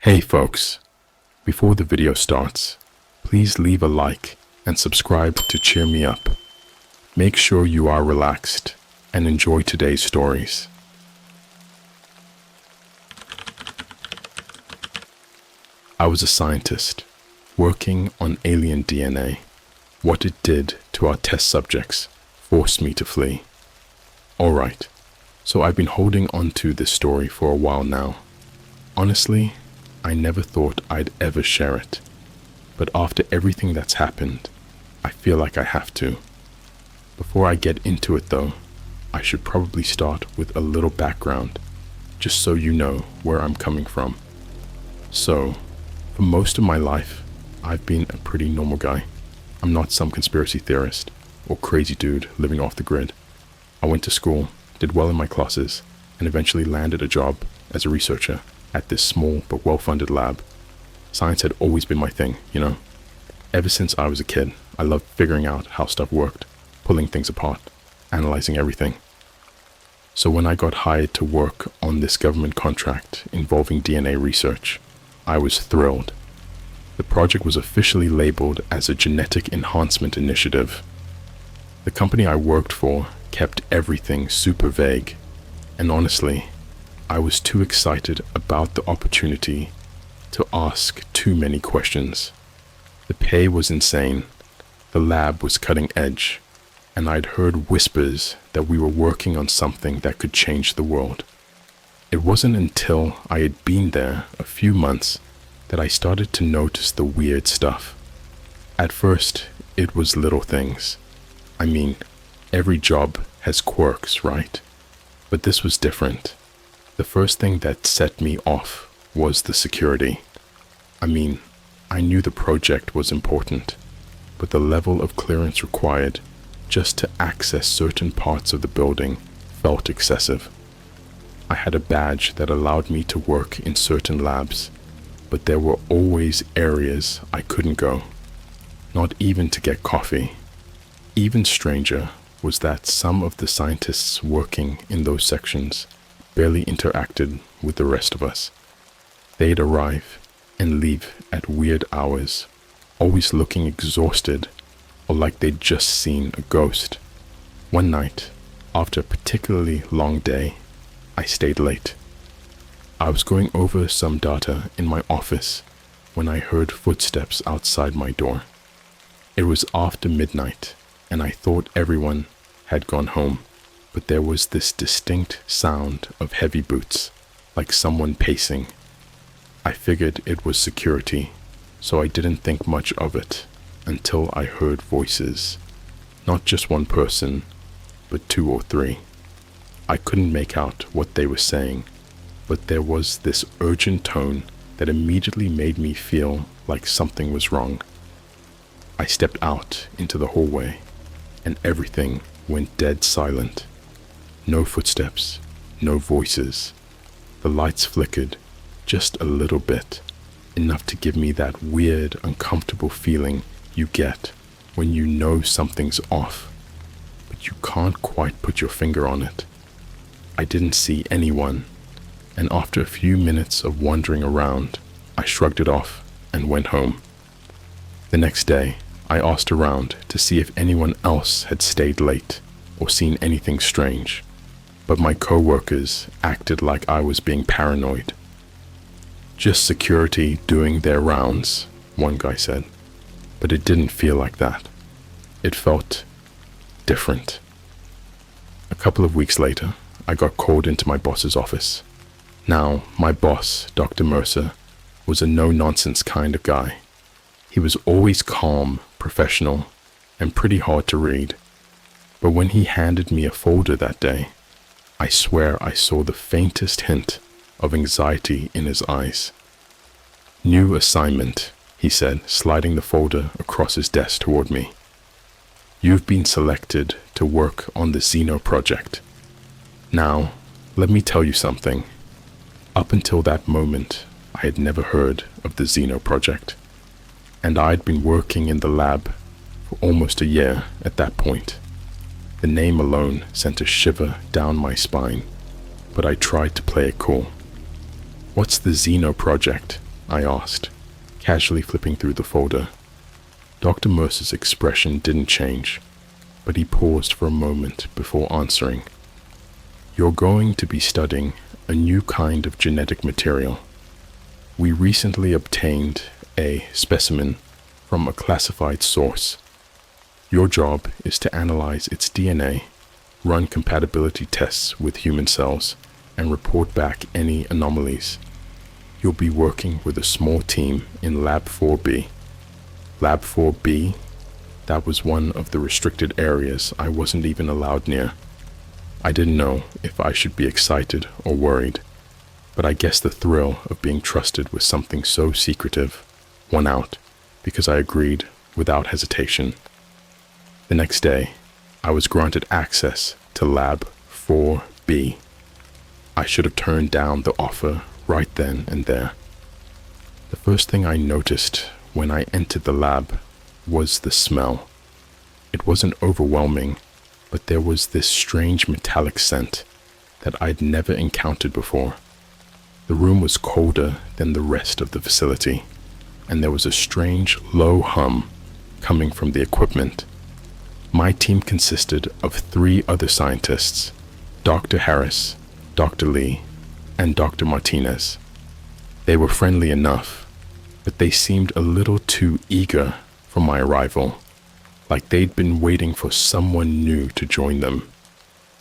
Hey folks, before the video starts, please leave a like and subscribe to cheer me up. Make sure you are relaxed and enjoy today's stories. I was a scientist working on alien DNA. What it did to our test subjects forced me to flee. Alright, so I've been holding on to this story for a while now. Honestly, I never thought I'd ever share it, but after everything that's happened, I feel like I have to. Before I get into it though, I should probably start with a little background, just so you know where I'm coming from. So, for most of my life, I've been a pretty normal guy. I'm not some conspiracy theorist or crazy dude living off the grid. I went to school, did well in my classes, and eventually landed a job as a researcher at this small but well-funded lab. Science had always been my thing, you know. Ever since I was a kid, I loved figuring out how stuff worked, pulling things apart, analyzing everything. So when I got hired to work on this government contract involving DNA research, I was thrilled. The project was officially labeled as a genetic enhancement initiative. The company I worked for kept everything super vague, and honestly, I was too excited about the opportunity to ask too many questions. The pay was insane, the lab was cutting edge, and I'd heard whispers that we were working on something that could change the world. It wasn't until I had been there a few months that I started to notice the weird stuff. At first, it was little things. I mean, every job has quirks, right? But this was different. The first thing that set me off was the security. I mean, I knew the project was important, but the level of clearance required just to access certain parts of the building felt excessive. I had a badge that allowed me to work in certain labs, but there were always areas I couldn't go, not even to get coffee. Even stranger was that some of the scientists working in those sections barely interacted with the rest of us. They'd arrive and leave at weird hours, always looking exhausted or like they'd just seen a ghost. One night, after a particularly long day, I stayed late. I was going over some data in my office when I heard footsteps outside my door. It was after midnight, and I thought everyone had gone home, but there was this distinct sound of heavy boots, like someone pacing. I figured it was security, so I didn't think much of it until I heard voices. Not just one person, but two or three. I couldn't make out what they were saying, but there was this urgent tone that immediately made me feel like something was wrong. I stepped out into the hallway, and everything went dead silent. No footsteps, no voices. The lights flickered just a little bit, enough to give me that weird, uncomfortable feeling you get when you know something's off, but you can't quite put your finger on it. I didn't see anyone, and after a few minutes of wandering around, I shrugged it off and went home. The next day, I asked around to see if anyone else had stayed late or seen anything strange, but my co-workers acted like I was being paranoid. Just security doing their rounds, one guy said, but it didn't feel like that. It felt different. A couple of weeks later, I got called into my boss's office. Now, my boss, Dr. Mercer, was a no-nonsense kind of guy. He was always calm, professional, and pretty hard to read. But when he handed me a folder that day, I swear I saw the faintest hint of anxiety in his eyes. "New assignment," he said, sliding the folder across his desk toward me. "You've been selected to work on the Xeno project. Now, let me tell you something. Up until that moment, I had never heard of the Xeno project, and I'd been working in the lab for almost a year at that point. The name alone sent a shiver down my spine, but I tried to play it cool. "What's the Xeno project?" I asked, casually flipping through the folder. Dr. Mercer's expression didn't change, but he paused for a moment before answering. You're going to be studying a new kind of genetic material. We recently obtained a specimen from a classified source. Your job is to analyze its DNA, run compatibility tests with human cells, and report back any anomalies. You'll be working with a small team in Lab 4B. Lab 4B? That was one of the restricted areas I wasn't even allowed near. I didn't know if I should be excited or worried, but I guess the thrill of being trusted with something so secretive won out because I agreed without hesitation. The next day, I was granted access to Lab 4B. I should have turned down the offer right then and there. The first thing I noticed when I entered the lab was the smell. It wasn't overwhelming, but there was this strange metallic scent that I'd never encountered before. The room was colder than the rest of the facility, and there was a strange low hum coming from the equipment. My team consisted of 3 other scientists, Dr. Harris, Dr. Lee, and Dr. Martinez. They were friendly enough, but they seemed a little too eager for my arrival, like they'd been waiting for someone new to join them.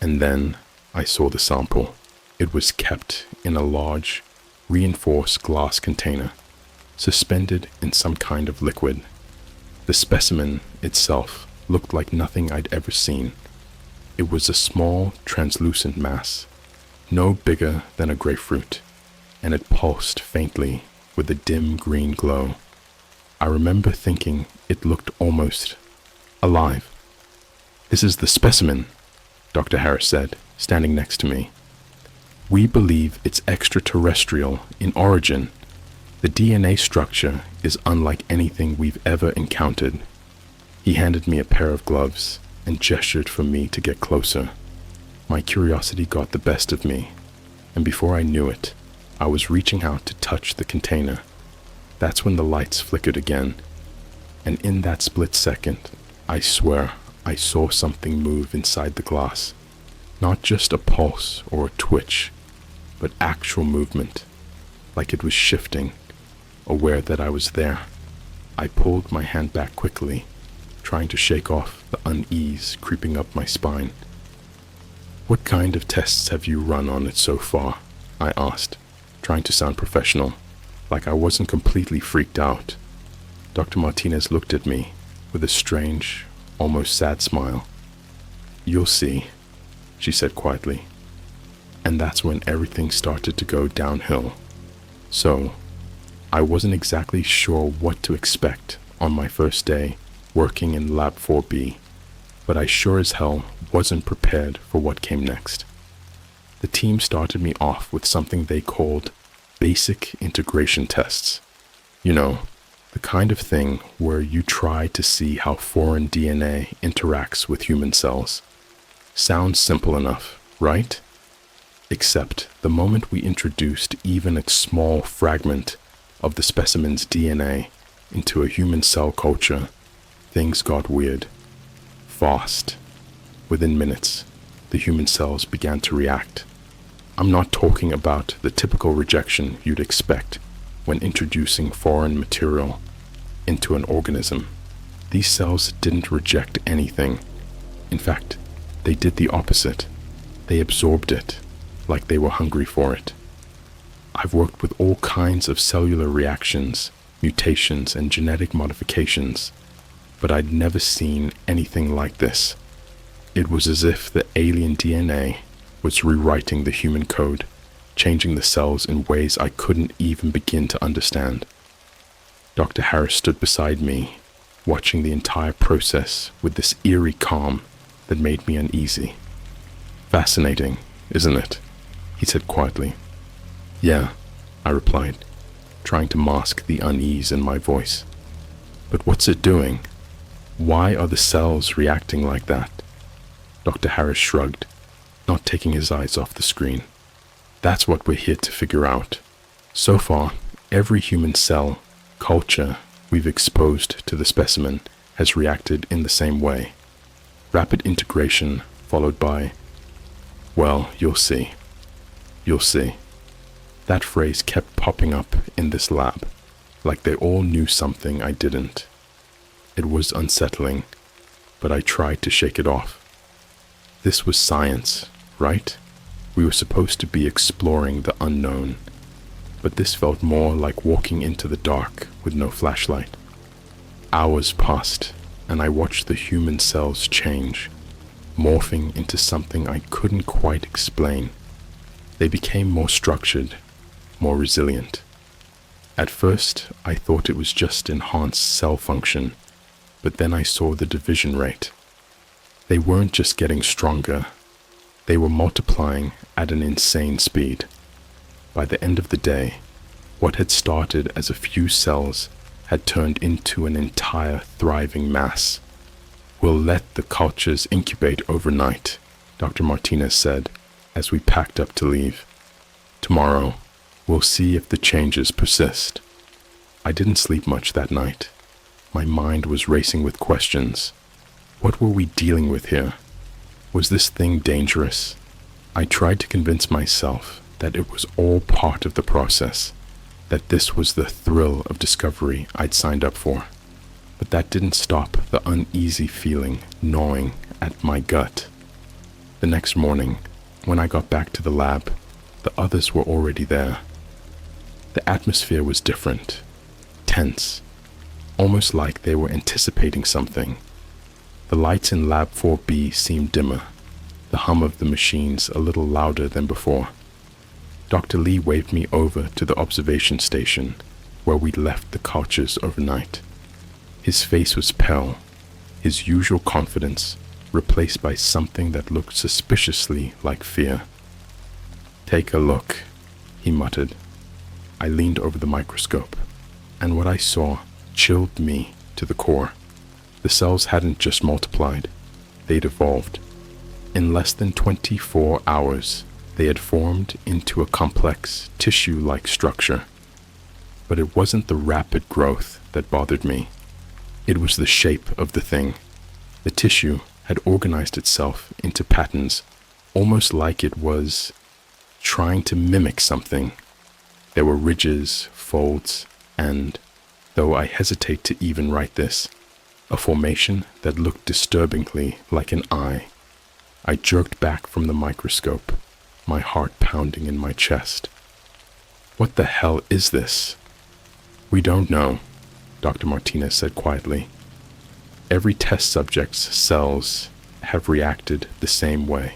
And then I saw the sample. It was kept in a large, reinforced glass container, suspended in some kind of liquid. The specimen itself looked like nothing I'd ever seen. It was a small, translucent mass, no bigger than a grapefruit, and it pulsed faintly with a dim green glow. I remember thinking it looked almost alive. "This is the specimen," Dr. Harris said, standing next to me. "We believe it's extraterrestrial in origin. The DNA structure is unlike anything we've ever encountered." He handed me a pair of gloves and gestured for me to get closer. My curiosity got the best of me, and before I knew it, I was reaching out to touch the container. That's when the lights flickered again, and in that split second, I swear I saw something move inside the glass. Not just a pulse or a twitch, but actual movement, like it was shifting, aware that I was there. I pulled my hand back quickly, trying to shake off the unease creeping up my spine. "What kind of tests have you run on it so far?" I asked, trying to sound professional, like I wasn't completely freaked out. Dr. Martinez looked at me with a strange, almost sad smile. "You'll see," she said quietly. And that's when everything started to go downhill. So, I wasn't exactly sure what to expect on my first day working in Lab 4B, but I sure as hell wasn't prepared for what came next. The team started me off with something they called basic integration tests. You know, the kind of thing where you try to see how foreign DNA interacts with human cells. Sounds simple enough, right? Except the moment we introduced even a small fragment of the specimen's DNA into a human cell culture, things got weird. Fast. Within minutes, the human cells began to react. I'm not talking about the typical rejection you'd expect when introducing foreign material into an organism. These cells didn't reject anything. In fact, they did the opposite. They absorbed it, like they were hungry for it. I've worked with all kinds of cellular reactions, mutations, and genetic modifications, but I'd never seen anything like this. It was as if the alien DNA was rewriting the human code, changing the cells in ways I couldn't even begin to understand. Dr. Harris stood beside me, watching the entire process with this eerie calm that made me uneasy. "Fascinating, isn't it?" he said quietly. "Yeah," I replied, trying to mask the unease in my voice. "But what's it doing? Why are the cells reacting like that?" Dr. Harris shrugged, not taking his eyes off the screen. "That's what we're here to figure out. So far, Every human cell, culture we've exposed to the specimen has reacted in the same way. Rapid integration followed by, well, you'll see. You'll see. That phrase kept popping up in this lab, like they all knew something I didn't. It was unsettling, but I tried to shake it off. This was science, right? We were supposed to be exploring the unknown, but this felt more like walking into the dark with no flashlight. Hours passed, and I watched the human cells change, morphing into something I couldn't quite explain. They became more structured, more resilient. At first, I thought it was just enhanced cell function, but then I saw the division rate. They weren't just getting stronger, they were multiplying at an insane speed. By the end of the day, what had started as a few cells had turned into an entire thriving mass. "We'll let the cultures incubate overnight," Dr. Martinez said as we packed up to leave. "Tomorrow, we'll see if the changes persist." I didn't sleep much that night. My mind was racing with questions. What were we dealing with here? Was this thing dangerous? I tried to convince myself that it was all part of the process, that this was the thrill of discovery I'd signed up for. But that didn't stop the uneasy feeling gnawing at my gut. The next morning, when I got back to the lab, the others were already there. The atmosphere was different, tense, almost like they were anticipating something. The lights in Lab 4B seemed dimmer, the hum of the machines a little louder than before. Dr. Lee waved me over to the observation station where we'd left the cultures overnight. His face was pale, his usual confidence replaced by something that looked suspiciously like fear. "Take a look," he muttered. I leaned over the microscope, and what I saw chilled me to the core. The cells hadn't just multiplied, they'd evolved. In less than 24 hours, they had formed into a complex tissue-like structure. But it wasn't the rapid growth that bothered me. It was the shape of the thing. The tissue had organized itself into patterns, almost like it was trying to mimic something. There were ridges, folds, and, though I hesitate to even write this, a formation that looked disturbingly like an eye. I jerked back from the microscope, my heart pounding in my chest. "What the hell is this?" "We don't know," Dr. Martinez said quietly. "Every test subject's cells have reacted the same way.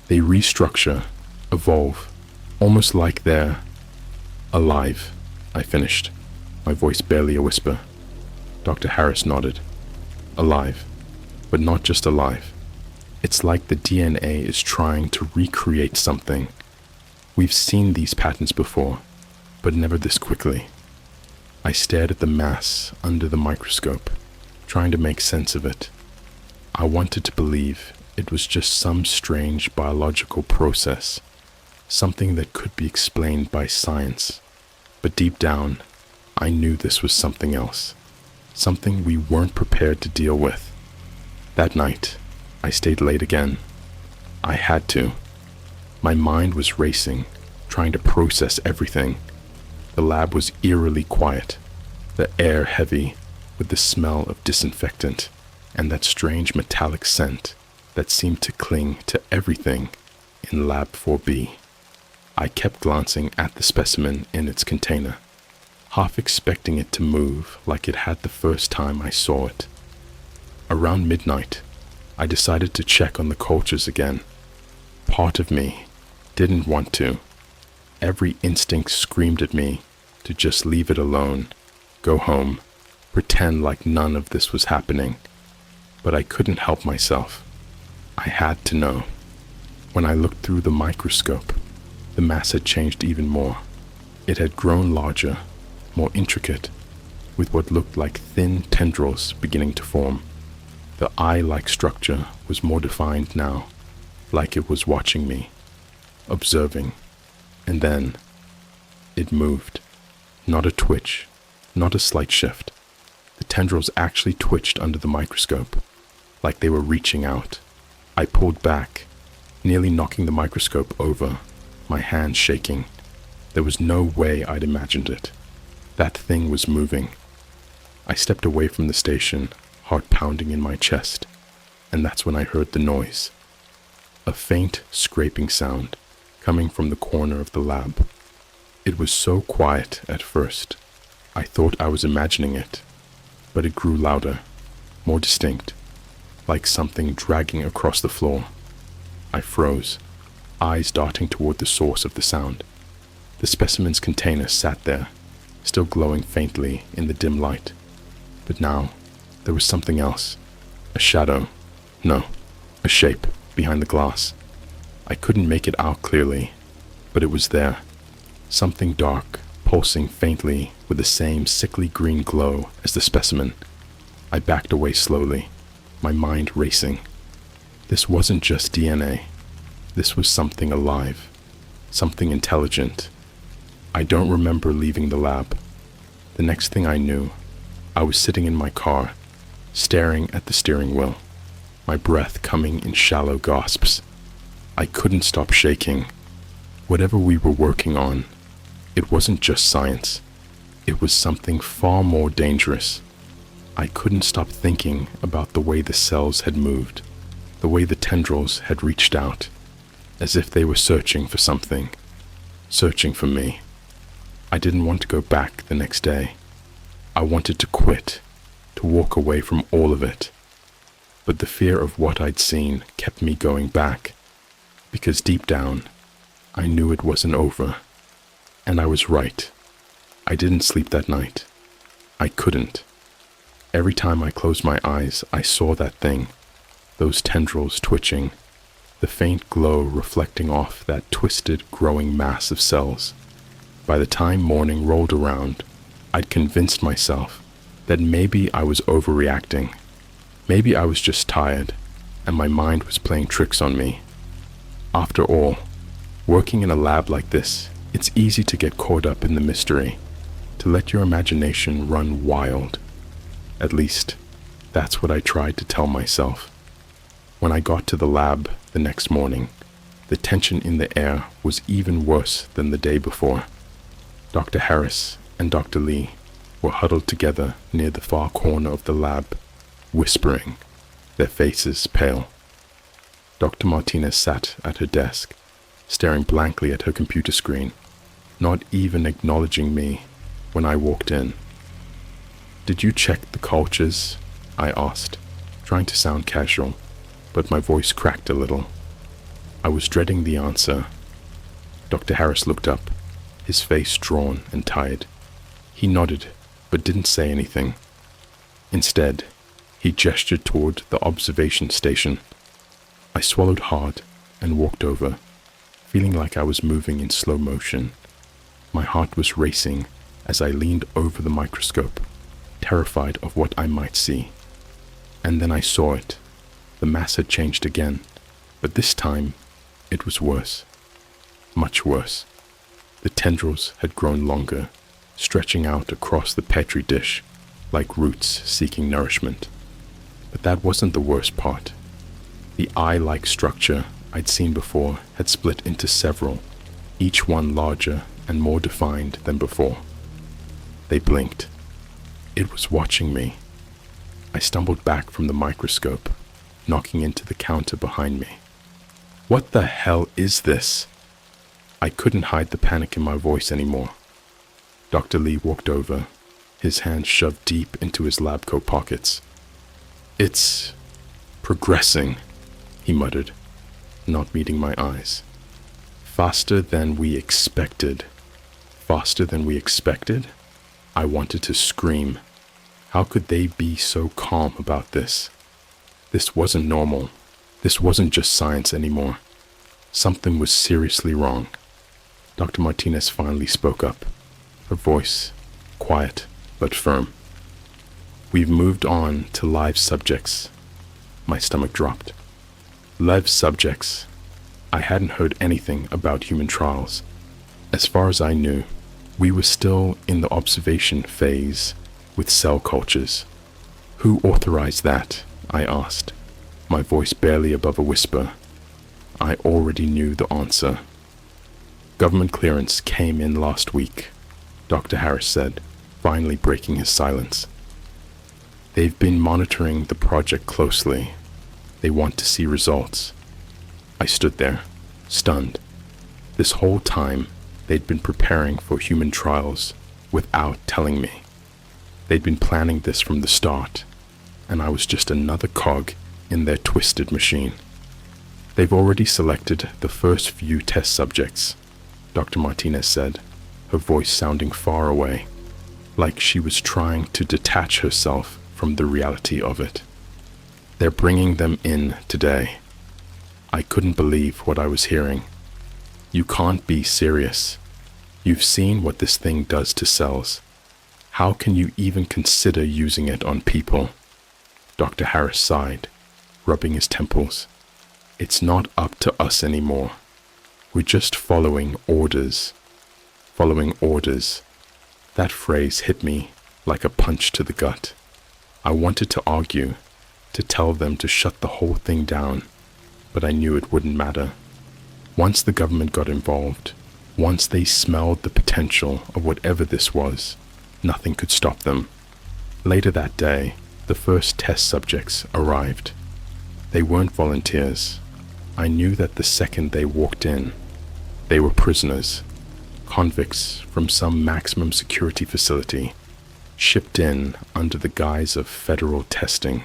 They restructure, evolve, almost like they're alive." I finished, my voice barely a whisper. Dr. Harris nodded. "Alive, but not just alive. It's like the DNA is trying to recreate something. We've seen these patterns before, but never this quickly." I stared at the mass under the microscope, trying to make sense of it. I wanted to believe it was just some strange biological process, something that could be explained by science. But deep down, I knew this was something else, something we weren't prepared to deal with. That night, I stayed late again. I had to. My mind was racing, trying to process everything. The lab was eerily quiet, the air heavy with the smell of disinfectant and that strange metallic scent that seemed to cling to everything in Lab 4B. I kept glancing at the specimen in its container, half expecting it to move like it had the first time I saw it. Around midnight, I decided to check on the cultures again. Part of me didn't want to. Every instinct screamed at me to just leave it alone, go home, pretend like none of this was happening. But I couldn't help myself. I had to know. When I looked through the microscope, the mass had changed even more. It had grown larger, more intricate, with what looked like thin tendrils beginning to form. The eye-like structure was more defined now, like it was watching me, observing, and then it moved. Not a twitch, not a slight shift. The tendrils actually twitched under the microscope, like they were reaching out. I pulled back, nearly knocking the microscope over, my hands shaking. There was no way I'd imagined it. That thing was moving. I stepped away from the station, heart pounding in my chest, and that's when I heard the noise. A faint scraping sound coming from the corner of the lab. It was so quiet at first, I thought I was imagining it, but it grew louder, more distinct, like something dragging across the floor. I froze, eyes darting toward the source of the sound. The specimen's container sat there, still glowing faintly in the dim light. But now, there was something else. A shadow. No, a shape behind the glass. I couldn't make it out clearly, but it was there. Something dark, pulsing faintly with the same sickly green glow as the specimen. I backed away slowly, my mind racing. This wasn't just DNA. This was something alive, something intelligent. I don't remember leaving the lab. The next thing I knew, I was sitting in my car, staring at the steering wheel, my breath coming in shallow gasps. I couldn't stop shaking. Whatever we were working on, it wasn't just science. It was something far more dangerous. I couldn't stop thinking about the way the cells had moved, the way the tendrils had reached out, as if they were searching for something, searching for me. I didn't want to go back the next day. I wanted to quit, to walk away from all of it. But the fear of what I'd seen kept me going back, because deep down, I knew it wasn't over. And I was right. I didn't sleep that night. I couldn't. Every time I closed my eyes, I saw that thing, those tendrils twitching, the faint glow reflecting off that twisted, growing mass of cells. By the time morning rolled around, I'd convinced myself that maybe I was overreacting. Maybe I was just tired, and my mind was playing tricks on me. After all, working in a lab like this, it's easy to get caught up in the mystery, to let your imagination run wild. At least, that's what I tried to tell myself. When I got to the lab the next morning, the tension in the air was even worse than the day before. Dr. Harris and Dr. Lee were huddled together near the far corner of the lab, whispering, their faces pale. Dr. Martinez sat at her desk, staring blankly at her computer screen, not even acknowledging me when I walked in. "Did you check the cultures?" I asked, trying to sound casual, but my voice cracked a little. I was dreading the answer. Dr. Harris looked up, his face drawn and tired. He nodded, but didn't say anything. Instead, he gestured toward the observation station. I swallowed hard and walked over, feeling like I was moving in slow motion. My heart was racing as I leaned over the microscope, terrified of what I might see. And then I saw it. The mass had changed again, but this time it was worse. Much worse. The tendrils had grown longer, stretching out across the petri dish, like roots seeking nourishment. But that wasn't the worst part. The eye-like structure I'd seen before had split into several, each one larger and more defined than before. They blinked. It was watching me. I stumbled back from the microscope, knocking into the counter behind me. "What the hell is this?" I couldn't hide the panic in my voice anymore. Dr. Lee walked over, his hands shoved deep into his lab coat pockets. "It's progressing," he muttered, not meeting my eyes. "Faster than we expected." Faster than we expected? I wanted to scream. How could they be so calm about this? This wasn't normal. This wasn't just science anymore. Something was seriously wrong. Dr. Martinez finally spoke up, her voice quiet but firm. "We've moved on to live subjects." My stomach dropped. Live subjects. I hadn't heard anything about human trials. As far as I knew, We were still in the observation phase with cell cultures. Who authorized that? I asked, my voice barely above a whisper. I already knew the answer. Government clearance came in last week, Dr. Harris said, finally breaking his silence. They've been monitoring the project closely. They want to see results. I stood there, stunned. This whole time, they'd been preparing for human trials without telling me. They'd been planning this from the start, and I was just another cog in their twisted machine. They've already selected the first few test subjects, Dr. Martinez said, her voice sounding far away, like she was trying to detach herself from the reality of it. They're bringing them in today. I couldn't believe what I was hearing. You can't be serious. You've seen what this thing does to cells. How can you even consider using it on people? Dr. Harris sighed, rubbing his temples. It's not up to us anymore. We're just following orders. Following orders. That phrase hit me like a punch to the gut. I wanted to argue, to tell them to shut the whole thing down, but I knew it wouldn't matter. Once the government got involved, once they smelled the potential of whatever this was, nothing could stop them. Later that day, the first test subjects arrived. They weren't volunteers. I knew that the second they walked in. They were prisoners, convicts from some maximum security facility, shipped in under the guise of federal testing.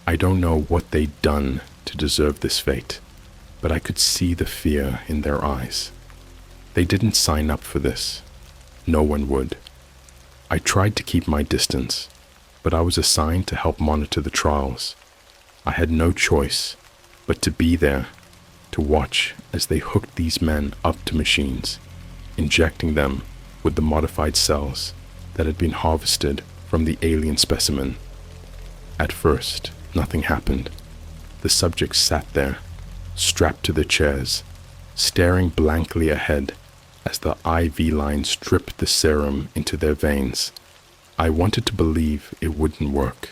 I don't know what they'd done to deserve this fate, but I could see the fear in their eyes. They didn't sign up for this. No one would. I tried to keep my distance, but I was assigned to help monitor the trials. I had no choice but to be there, to watch as they hooked these men up to machines, injecting them with the modified cells that had been harvested from the alien specimen. At first, nothing happened. The subjects sat there, strapped to their chairs, staring blankly ahead as the IV lines dripped the serum into their veins. I wanted to believe it wouldn't work,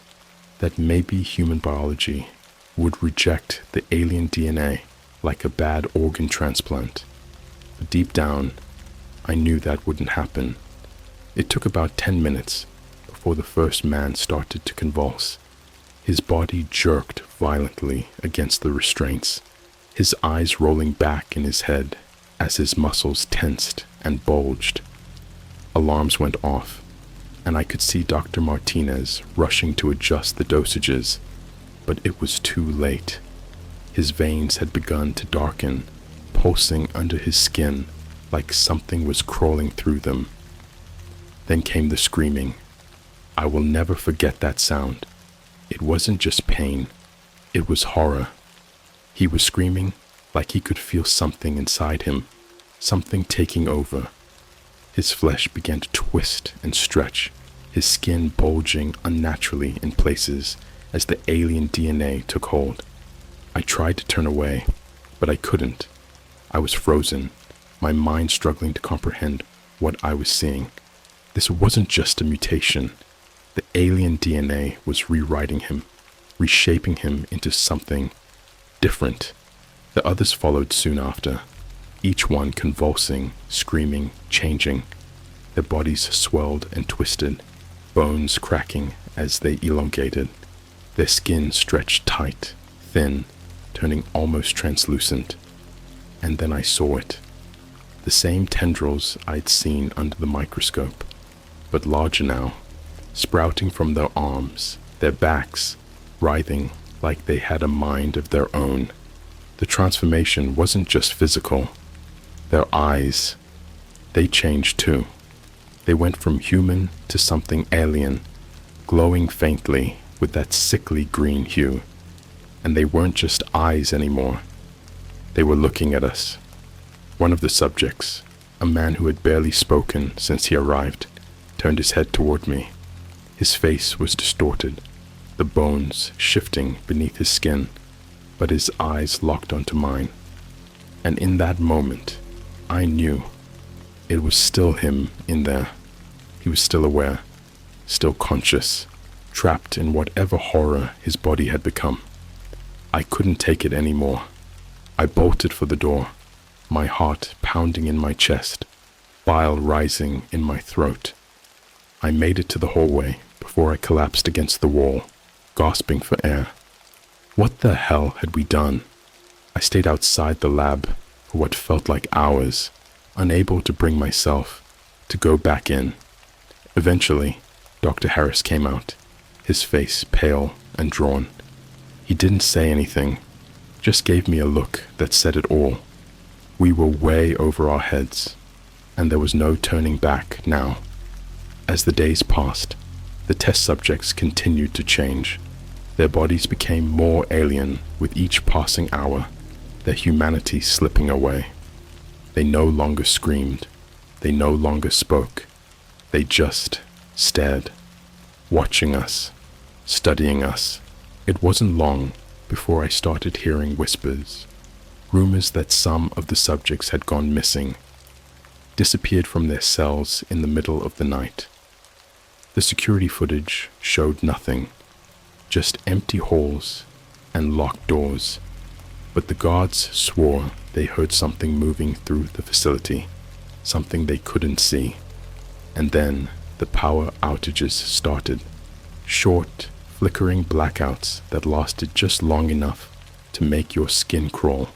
that maybe human biology would reject the alien DNA like a bad organ transplant. But deep down, I knew that wouldn't happen. It took about 10 minutes before the first man started to convulse. His body jerked violently against the restraints, his eyes rolling back in his head as his muscles tensed and bulged. Alarms went off, and I could see Dr. Martinez rushing to adjust the dosages, but it was too late. His veins had begun to darken, pulsing under his skin like something was crawling through them. Then came the screaming. I will never forget that sound. It wasn't just pain, it was horror. He was screaming like he could feel something inside him, something taking over. His flesh began to twist and stretch, his skin bulging unnaturally in places as the alien DNA took hold. I tried to turn away, but I couldn't. I was frozen, my mind struggling to comprehend what I was seeing. This wasn't just a mutation. The alien DNA was rewriting him, reshaping him into something different. The others followed soon after, each one convulsing, screaming, changing. Their bodies swelled and twisted, bones cracking as they elongated. Their skin stretched tight, thin, turning almost translucent. And then I saw it. The same tendrils I'd seen under the microscope, but larger now, sprouting from their arms, their backs, writhing like they had a mind of their own. The transformation wasn't just physical. Their eyes, they changed too. They went from human to something alien, glowing faintly with that sickly green hue. And they weren't just eyes anymore. They were looking at us. One of the subjects, a man who had barely spoken since he arrived, turned his head toward me. His face was distorted, the bones shifting beneath his skin, but his eyes locked onto mine. And in that moment, I knew It was still him in there. He was still aware, still conscious, trapped in whatever horror his body had become. I couldn't take it anymore. I bolted for the door, my heart pounding in my chest, bile rising in my throat. I made it to the hallway before I collapsed against the wall, gasping for air. What the hell had we done? I stayed outside the lab for what felt like hours, unable to bring myself to go back in. Eventually, Dr. Harris came out, his face pale and drawn. He didn't say anything, just gave me a look that said it all. We were way over our heads, and there was no turning back now. As the days passed, the test subjects continued to change. Their bodies became more alien with each passing hour, their humanity slipping away. They no longer screamed. They no longer spoke. They just stared, watching us, studying us. It wasn't long before I started hearing whispers, rumors that some of the subjects had gone missing, disappeared from their cells in the middle of the night. The security footage showed nothing, just empty halls and locked doors, but the guards swore they heard something moving through the facility, something they couldn't see. And then the power outages started, short, flickering blackouts that lasted just long enough to make your skin crawl.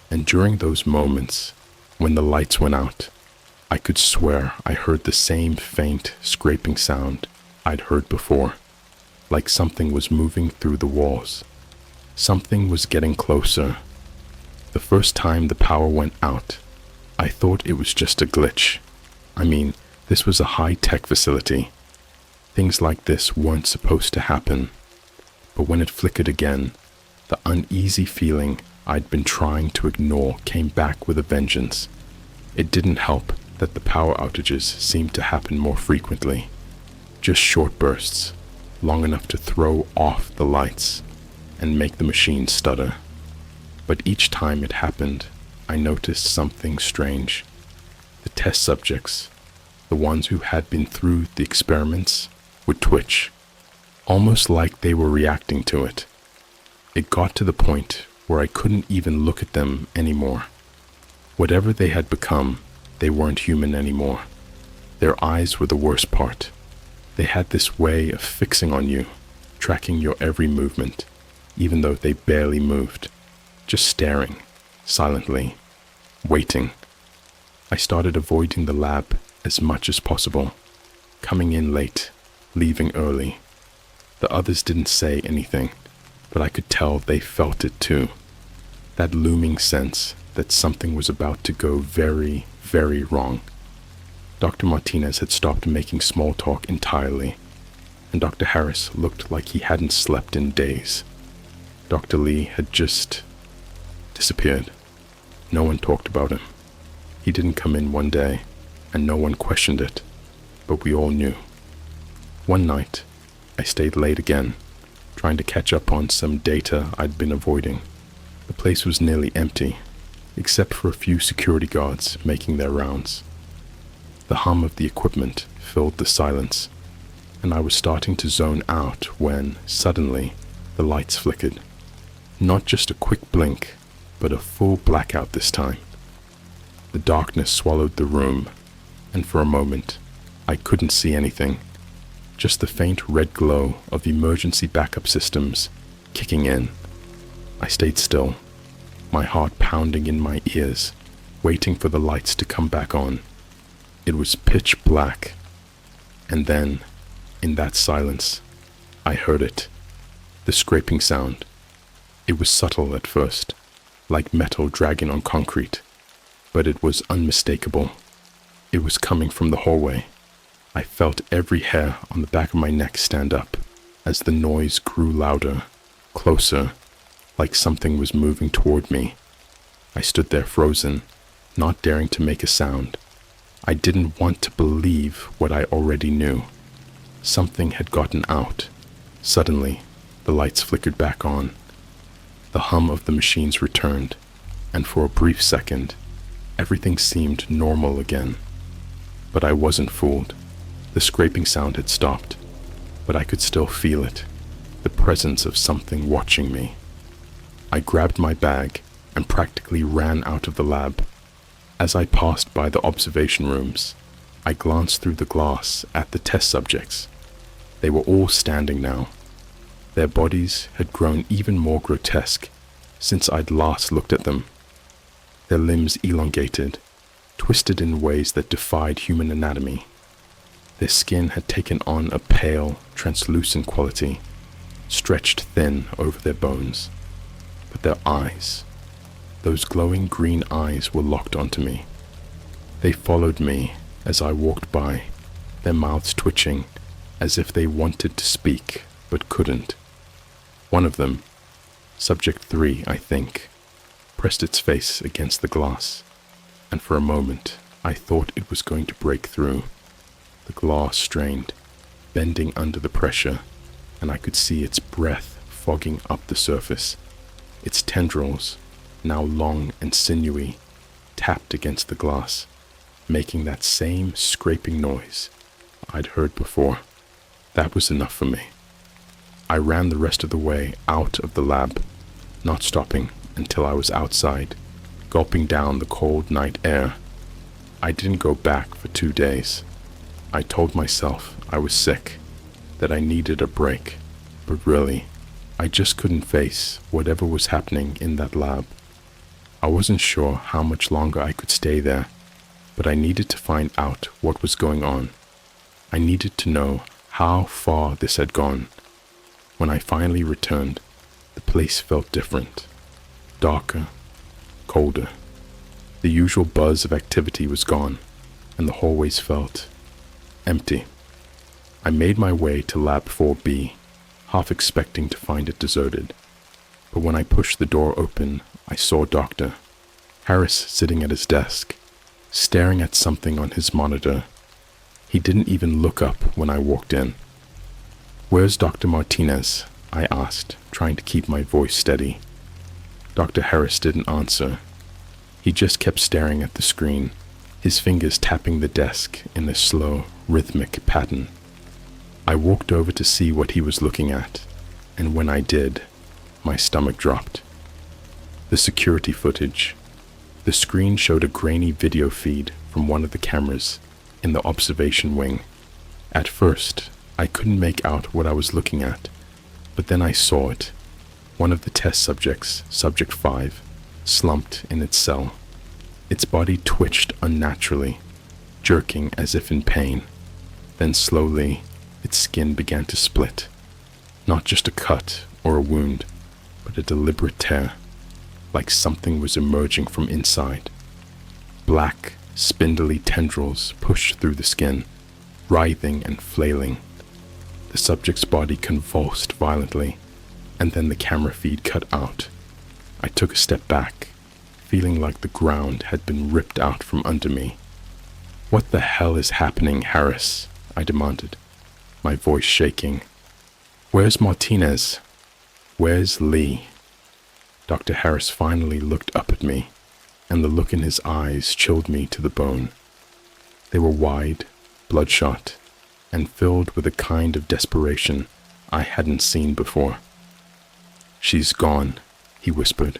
And during those moments, when the lights went out, I could swear I heard the same faint scraping sound I'd heard before, like something was moving through the walls. Something was getting closer. The first time the power went out, I thought it was just a glitch. I mean, this was a high-tech facility. Things like this weren't supposed to happen. But when it flickered again, the uneasy feeling I'd been trying to ignore came back with a vengeance. It didn't help that the power outages seemed to happen more frequently. Just short bursts, long enough to throw off the lights and make the machine stutter. But each time it happened, I noticed something strange. The test subjects, the ones who had been through the experiments, would twitch, almost like they were reacting to it. It got to the point where I couldn't even look at them anymore. Whatever they had become, they weren't human anymore. Their eyes were the worst part. They had this way of fixing on you, tracking your every movement, even though they barely moved, just staring, silently, waiting. I started avoiding the lab as much as possible, coming in late, leaving early. The others didn't say anything, but I could tell they felt it too. That looming sense that something was about to go very, very wrong. Dr. Martinez had stopped making small talk entirely, and Dr. Harris looked like he hadn't slept in days. Dr. Lee had just disappeared. No one talked about him. He didn't come in one day, and no one questioned it, but we all knew. One night, I stayed late again, trying to catch up on some data I'd been avoiding. The place was nearly empty, except for a few security guards making their rounds. The hum of the equipment filled the silence, and I was starting to zone out when, suddenly, the lights flickered. Not just a quick blink, but a full blackout this time. The darkness swallowed the room, and for a moment, I couldn't see anything. Just the faint red glow of emergency backup systems kicking in. I stayed still, my heart pounding in my ears, waiting for the lights to come back on. It was pitch black, and then, in that silence, I heard it. The scraping sound. It was subtle at first, like metal dragging on concrete, but it was unmistakable. It was coming from the hallway. I felt every hair on the back of my neck stand up as the noise grew louder, closer, like something was moving toward me. I stood there frozen, not daring to make a sound. I didn't want to believe what I already knew. Something had gotten out. Suddenly, the lights flickered back on. The hum of the machines returned, and for a brief second, everything seemed normal again. But I wasn't fooled. The scraping sound had stopped, but I could still feel it, the presence of something watching me. I grabbed my bag and practically ran out of the lab. As I passed by the observation rooms, I glanced through the glass at the test subjects. They were all standing now. Their bodies had grown even more grotesque since I'd last looked at them. Their limbs elongated, twisted in ways that defied human anatomy. Their skin had taken on a pale, translucent quality, stretched thin over their bones. But their eyes, those glowing green eyes, were locked onto me. They followed me as I walked by, their mouths twitching as if they wanted to speak but couldn't. One of them, Subject 3, I think, pressed its face against the glass, and for a moment I thought it was going to break through. The glass strained, bending under the pressure, and I could see its breath fogging up the surface. Its tendrils, now long and sinewy, tapped against the glass, making that same scraping noise I'd heard before. That was enough for me. I ran the rest of the way out of the lab, not stopping until I was outside, gulping down the cold night air. I didn't go back for 2 days. I told myself I was sick, that I needed a break, but really, I just couldn't face whatever was happening in that lab. I wasn't sure how much longer I could stay there, but I needed to find out what was going on. I needed to know how far this had gone. When I finally returned, the place felt different, darker, colder. The usual buzz of activity was gone, and the hallways felt empty. I made my way to Lab 4B, half expecting to find it deserted. But when I pushed the door open, I saw Dr. Harris sitting at his desk, staring at something on his monitor. He didn't even look up when I walked in. "Where's Dr. Martinez?" I asked, trying to keep my voice steady. Dr. Harris didn't answer. He just kept staring at the screen, his fingers tapping the desk in a slow, rhythmic pattern. I walked over to see what he was looking at, and when I did, my stomach dropped. The security footage. The screen showed a grainy video feed from one of the cameras in the observation wing. At first, I couldn't make out what I was looking at, but then I saw it. One of the test subjects, Subject 5, slumped in its cell. Its body twitched unnaturally, jerking as if in pain. Then slowly, its skin began to split. Not just a cut or a wound, but a deliberate tear, like something was emerging from inside. Black, spindly tendrils pushed through the skin, writhing and flailing. The subject's body convulsed violently, and then the camera feed cut out. I took a step back, feeling like the ground had been ripped out from under me. "What the hell is happening, Harris?" I demanded, my voice shaking. "Where's Martinez? Where's Lee?" Dr. Harris finally looked up at me, and the look in his eyes chilled me to the bone. They were wide, bloodshot, and filled with a kind of desperation I hadn't seen before. "She's gone," he whispered.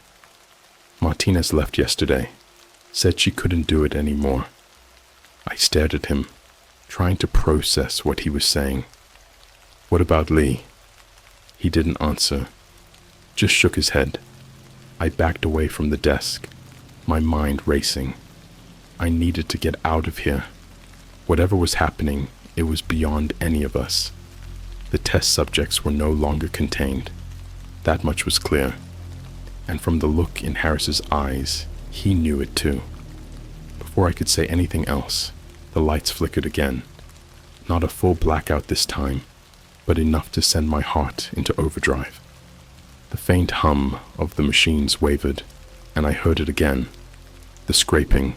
"Martinez left yesterday, said she couldn't do it anymore." I stared at him, trying to process what he was saying. "What about Lee?" He didn't answer, just shook his head. I backed away from the desk, my mind racing. I needed to get out of here. Whatever was happening, it was beyond any of us. The test subjects were no longer contained. That much was clear. And from the look in Harris's eyes, he knew it too. Before I could say anything else, the lights flickered again. Not a full blackout this time, but enough to send my heart into overdrive. The faint hum of the machines wavered, and I heard it again. The scraping.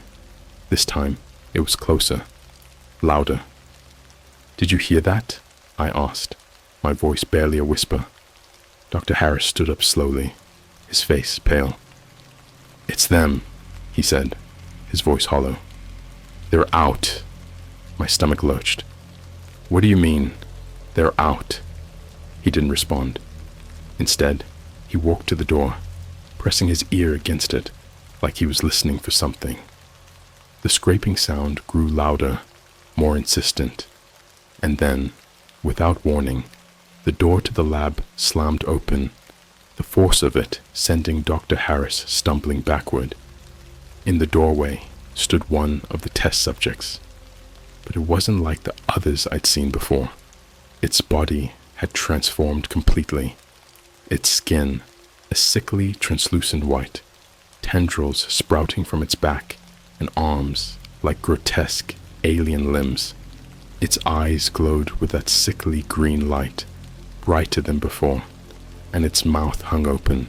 This time, it was closer, louder. "Did you hear that?" I asked, my voice barely a whisper. Dr. Harris stood up slowly, his face pale. "It's them," he said, his voice hollow. "They're out." My stomach lurched. What do you mean, they're out? He didn't respond. Instead, he walked to the door, pressing his ear against it, like he was listening for something. The scraping sound grew louder, more insistent, and then, without warning, the door to the lab slammed open, the force of it sending Dr. Harris stumbling backward. In the doorway stood one of the test subjects, but it wasn't like the others I'd seen before. Its body had transformed completely. Its skin, a sickly translucent white, tendrils sprouting from its back, and arms like grotesque alien limbs. Its eyes glowed with that sickly green light, brighter than before, and its mouth hung open,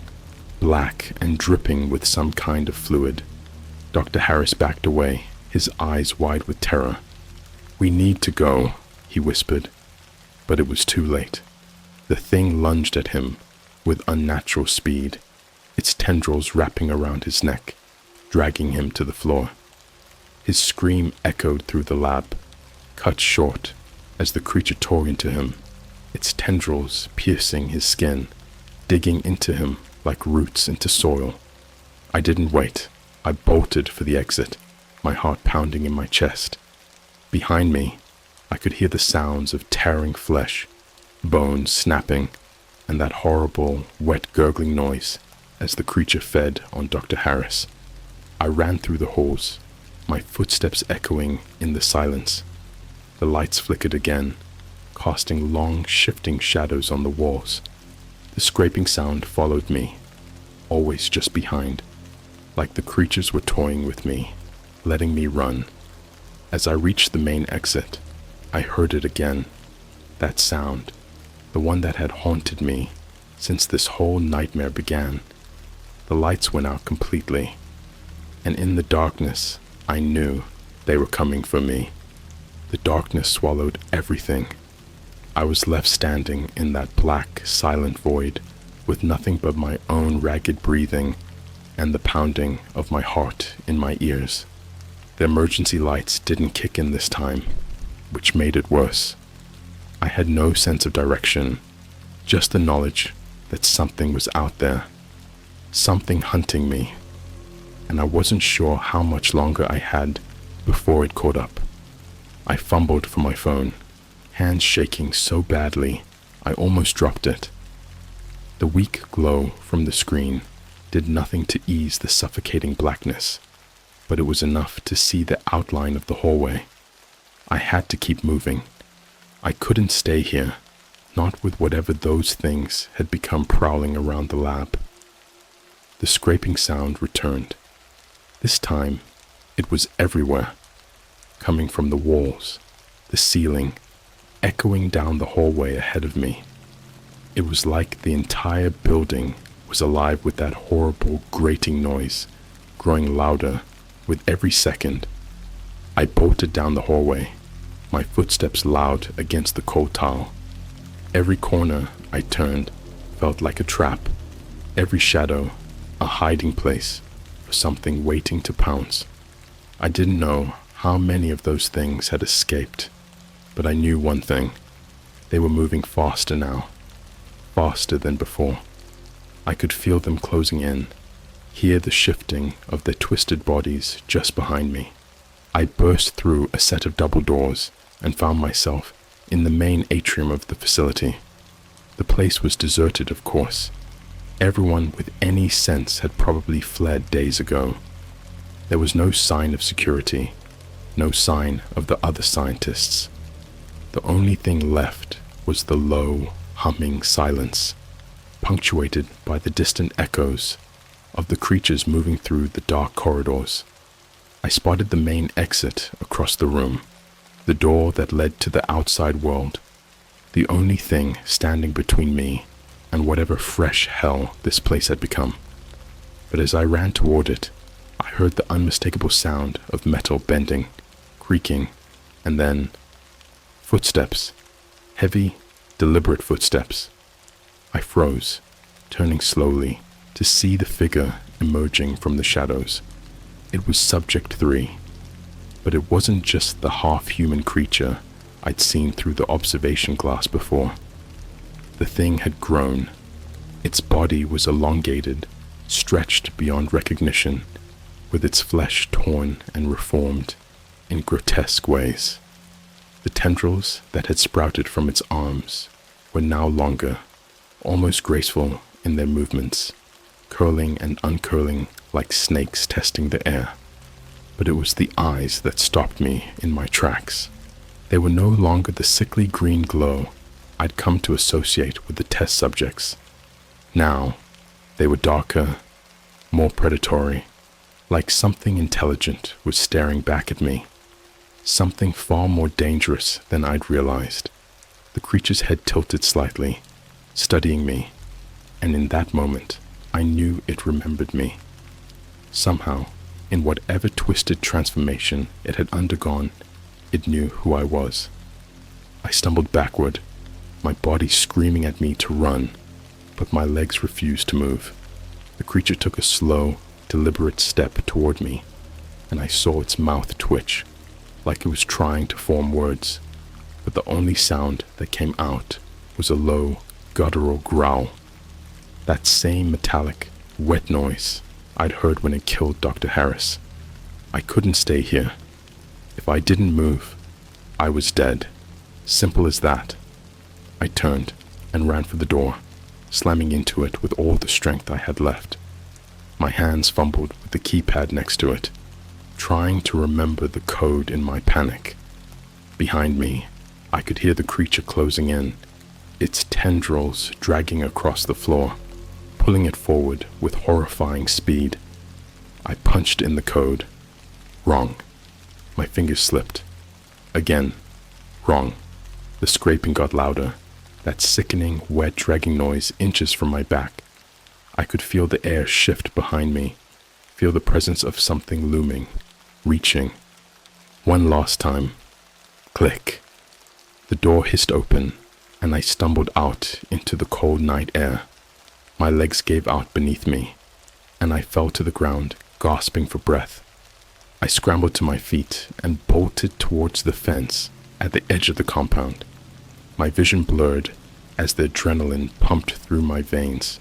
black and dripping with some kind of fluid. Dr. Harris backed away, his eyes wide with terror. "We need to go," he whispered, but it was too late. The thing lunged at him with unnatural speed, its tendrils wrapping around his neck, dragging him to the floor. His scream echoed through the lab, cut short as the creature tore into him, its tendrils piercing his skin, digging into him like roots into soil. I didn't wait. I bolted for the exit, my heart pounding in my chest. Behind me, I could hear the sounds of tearing flesh, bones snapping, and that horrible, wet gurgling noise as the creature fed on Dr. Harris. I ran through the halls, my footsteps echoing in the silence. The lights flickered again, casting long, shifting shadows on the walls. The scraping sound followed me, always just behind, like the creatures were toying with me, letting me run. As I reached the main exit, I heard it again, that sound, the one that had haunted me since this whole nightmare began. The lights went out completely, and in the darkness, I knew they were coming for me. The darkness swallowed everything. I was left standing in that black, silent void with nothing but my own ragged breathing and the pounding of my heart in my ears. The emergency lights didn't kick in this time, which made it worse. I had no sense of direction, just the knowledge that something was out there, something hunting me, and I wasn't sure how much longer I had before it caught up. I fumbled for my phone, hands shaking so badly I almost dropped it. The weak glow from the screen did nothing to ease the suffocating blackness, but it was enough to see the outline of the hallway. I had to keep moving. I couldn't stay here, not with whatever those things had become prowling around the lab. The scraping sound returned. This time, it was everywhere, coming from the walls, the ceiling, echoing down the hallway ahead of me. It was like the entire building was alive with that horrible grating noise, growing louder with every second. I bolted down the hallway, my footsteps loud against the cold tile. Every corner I turned felt like a trap, every shadow a hiding place for something waiting to pounce. I didn't know how many of those things had escaped, but I knew one thing. They were moving faster now, faster than before. I could feel them closing in, hear the shifting of their twisted bodies just behind me. I burst through a set of double doors and found myself in the main atrium of the facility. The place was deserted, of course. Everyone with any sense had probably fled days ago. There was no sign of security, no sign of the other scientists. The only thing left was the low, humming silence, punctuated by the distant echoes of the creatures moving through the dark corridors. I spotted the main exit across the room, the door that led to the outside world, the only thing standing between me and whatever fresh hell this place had become. But as I ran toward it, I heard the unmistakable sound of metal bending, creaking, and then footsteps, heavy, deliberate footsteps. I froze, turning slowly to see the figure emerging from the shadows. It was Subject 3. But it wasn't just the half-human creature I'd seen through the observation glass before. The thing had grown. Its body was elongated, stretched beyond recognition, with its flesh torn and reformed in grotesque ways. The tendrils that had sprouted from its arms were now longer, almost graceful in their movements, curling and uncurling like snakes testing the air. But it was the eyes that stopped me in my tracks. They were no longer the sickly green glow I'd come to associate with the test subjects. Now, they were darker, more predatory, like something intelligent was staring back at me. Something far more dangerous than I'd realized. The creature's head tilted slightly, studying me, and in that moment, I knew it remembered me. Somehow, in whatever twisted transformation it had undergone, it knew who I was. I stumbled backward, my body screaming at me to run, but my legs refused to move. The creature took a slow, deliberate step toward me, and I saw its mouth twitch, like it was trying to form words, but the only sound that came out was a low, guttural growl. That same metallic, wet noise I'd heard when it killed Dr. Harris. I couldn't stay here. If I didn't move, I was dead. Simple as that. I turned and ran for the door, slamming into it with all the strength I had left. My hands fumbled with the keypad next to it, trying to remember the code in my panic. Behind me, I could hear the creature closing in, its tendrils dragging across the floor, pulling it forward with horrifying speed. I punched in the code. Wrong. My fingers slipped. Again. Wrong. The scraping got louder, that sickening, wet dragging noise inches from my back. I could feel the air shift behind me, feel the presence of something looming, reaching. One last time. Click. The door hissed open, and I stumbled out into the cold night air. My legs gave out beneath me, and I fell to the ground, gasping for breath. I scrambled to my feet and bolted towards the fence at the edge of the compound. My vision blurred as the adrenaline pumped through my veins,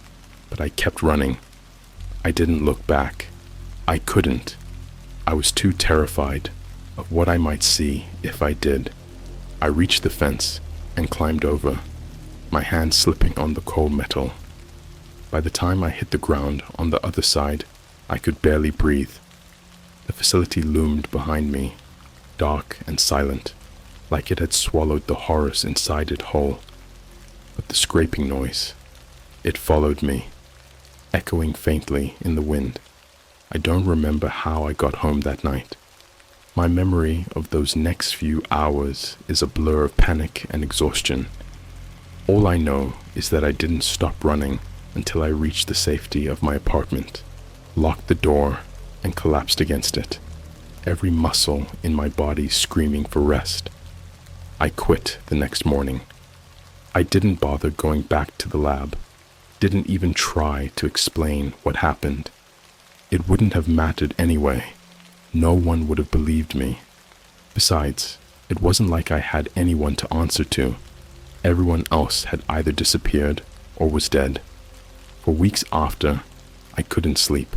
but I kept running. I didn't look back. I couldn't. I was too terrified of what I might see if I did. I reached the fence and climbed over, my hand slipping on the cold metal. By the time I hit the ground on the other side, I could barely breathe. The facility loomed behind me, dark and silent, like it had swallowed the horrors inside it whole. But the scraping noise, it followed me, echoing faintly in the wind. I don't remember how I got home that night. My memory of those next few hours is a blur of panic and exhaustion. All I know is that I didn't stop running until I reached the safety of my apartment, locked the door, and collapsed against it, every muscle in my body screaming for rest. I quit the next morning. I didn't bother going back to the lab, didn't even try to explain what happened. It wouldn't have mattered anyway. No one would have believed me. Besides, it wasn't like I had anyone to answer to. Everyone else had either disappeared or was dead. For weeks after, I couldn't sleep.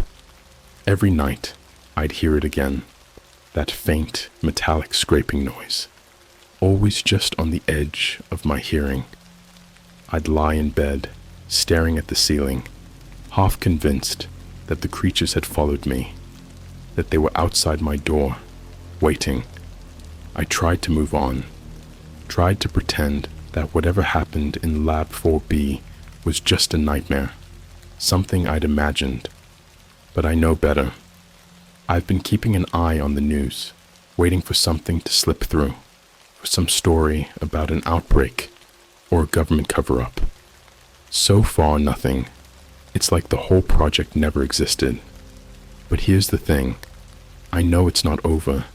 Every night, I'd hear it again, that faint, metallic scraping noise, always just on the edge of my hearing. I'd lie in bed, staring at the ceiling, half convinced that the creatures had followed me, that they were outside my door, waiting. I tried to move on, tried to pretend that whatever happened in Lab 4B was just a nightmare, something I'd imagined. But I know better. I've been keeping an eye on the news, waiting for something to slip through, for some story about an outbreak or a government cover-up. So far, nothing. It's like the whole project never existed. But here's the thing. I know it's not over.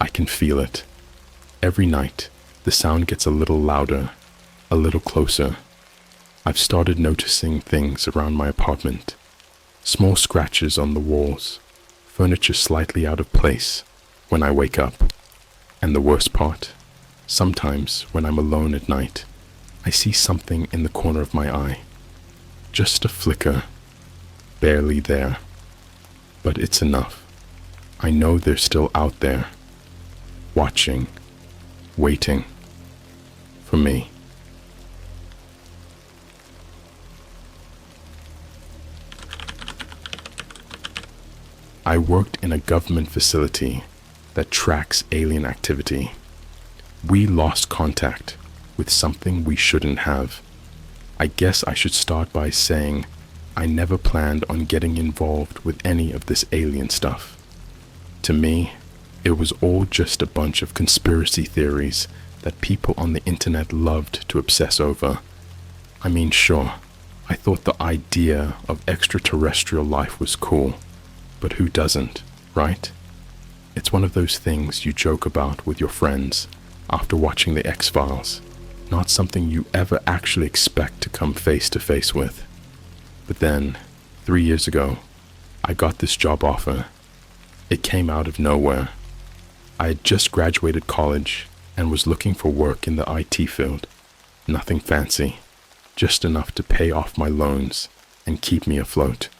I can feel it. Every night, the sound gets a little louder, a little closer. I've started noticing things around my apartment. Small scratches on the walls, furniture slightly out of place, when I wake up. And the worst part, sometimes when I'm alone at night, I see something in the corner of my eye. Just a flicker, barely there. But it's enough. I know they're still out there, watching, waiting for me. I worked in a government facility that tracks alien activity. We lost contact with something we shouldn't have. I guess I should start by saying I never planned on getting involved with any of this alien stuff. To me, it was all just a bunch of conspiracy theories that people on the internet loved to obsess over. I mean, sure, I thought the idea of extraterrestrial life was cool, but who doesn't, right? It's one of those things you joke about with your friends after watching the X-Files, not something you ever actually expect to come face to face with. But then, 3 years ago, I got this job offer. It came out of nowhere. I had just graduated college and was looking for work in the IT field. Nothing fancy, just enough to pay off my loans and keep me afloat.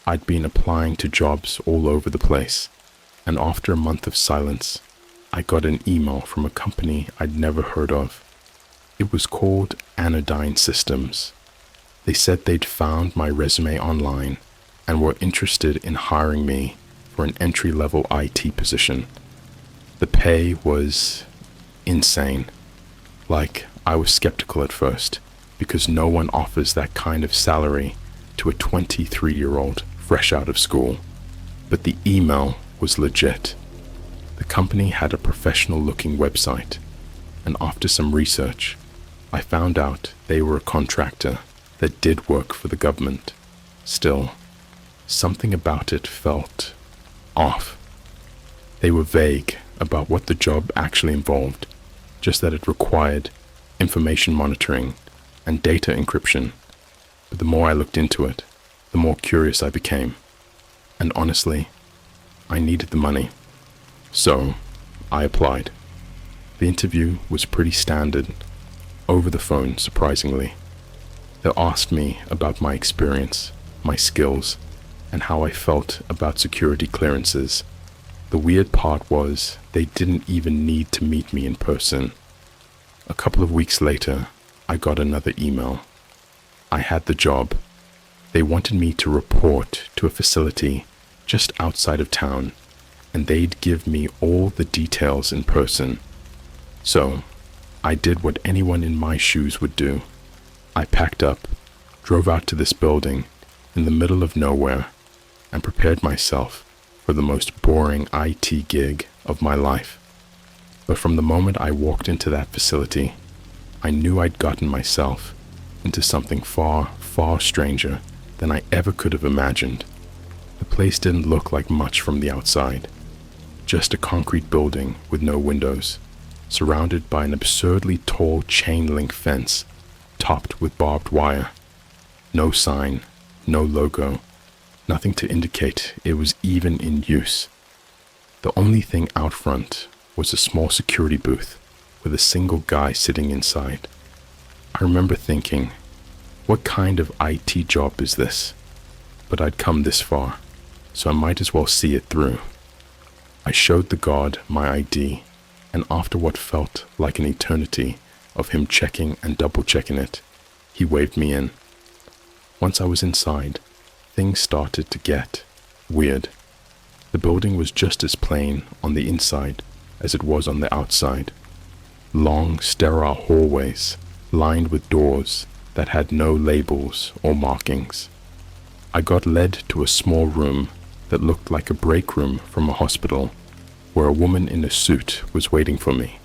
I'd been applying to jobs all over the place, and after a month of silence, I got an email from a company I'd never heard of. It was called Anodyne Systems. They said they'd found my resume online and were interested in hiring me for an entry-level IT position. The pay was insane. Like, I was skeptical at first because no one offers that kind of salary to a 23-year-old fresh out of school. But the email was legit. The company had a professional-looking website, and after some research, I found out they were a contractor that did work for the government. Still, something about it felt off. They were vague about what the job actually involved, just that it required information monitoring and data encryption. But the more I looked into it, the more curious I became. And honestly, I needed the money. So, I applied. The interview was pretty standard, over the phone surprisingly. They asked me about my experience, my skills, and how I felt about security clearances. The weird part was they didn't even need to meet me in person. A couple of weeks later, I got another email. I had the job. They wanted me to report to a facility just outside of town, and they'd give me all the details in person. So, I did what anyone in my shoes would do. I packed up, drove out to this building in the middle of nowhere, and prepared myself for the most boring IT gig of my life. But from the moment I walked into that facility, I knew I'd gotten myself into something far, far stranger than I ever could have imagined. The place didn't look like much from the outside. Just a concrete building with no windows, surrounded by an absurdly tall chain-link fence, topped with barbed wire. No sign, no logo, nothing to indicate it was even in use. The only thing out front was a small security booth with a single guy sitting inside. I remember thinking, what kind of IT job is this? But I'd come this far, so I might as well see it through. I showed the guard my ID, and after what felt like an eternity of him checking and double-checking it, he waved me in. Once I was inside, things started to get weird. The building was just as plain on the inside as it was on the outside. Long, sterile hallways lined with doors that had no labels or markings. I got led to a small room that looked like a break room from a hospital, where a woman in a suit was waiting for me.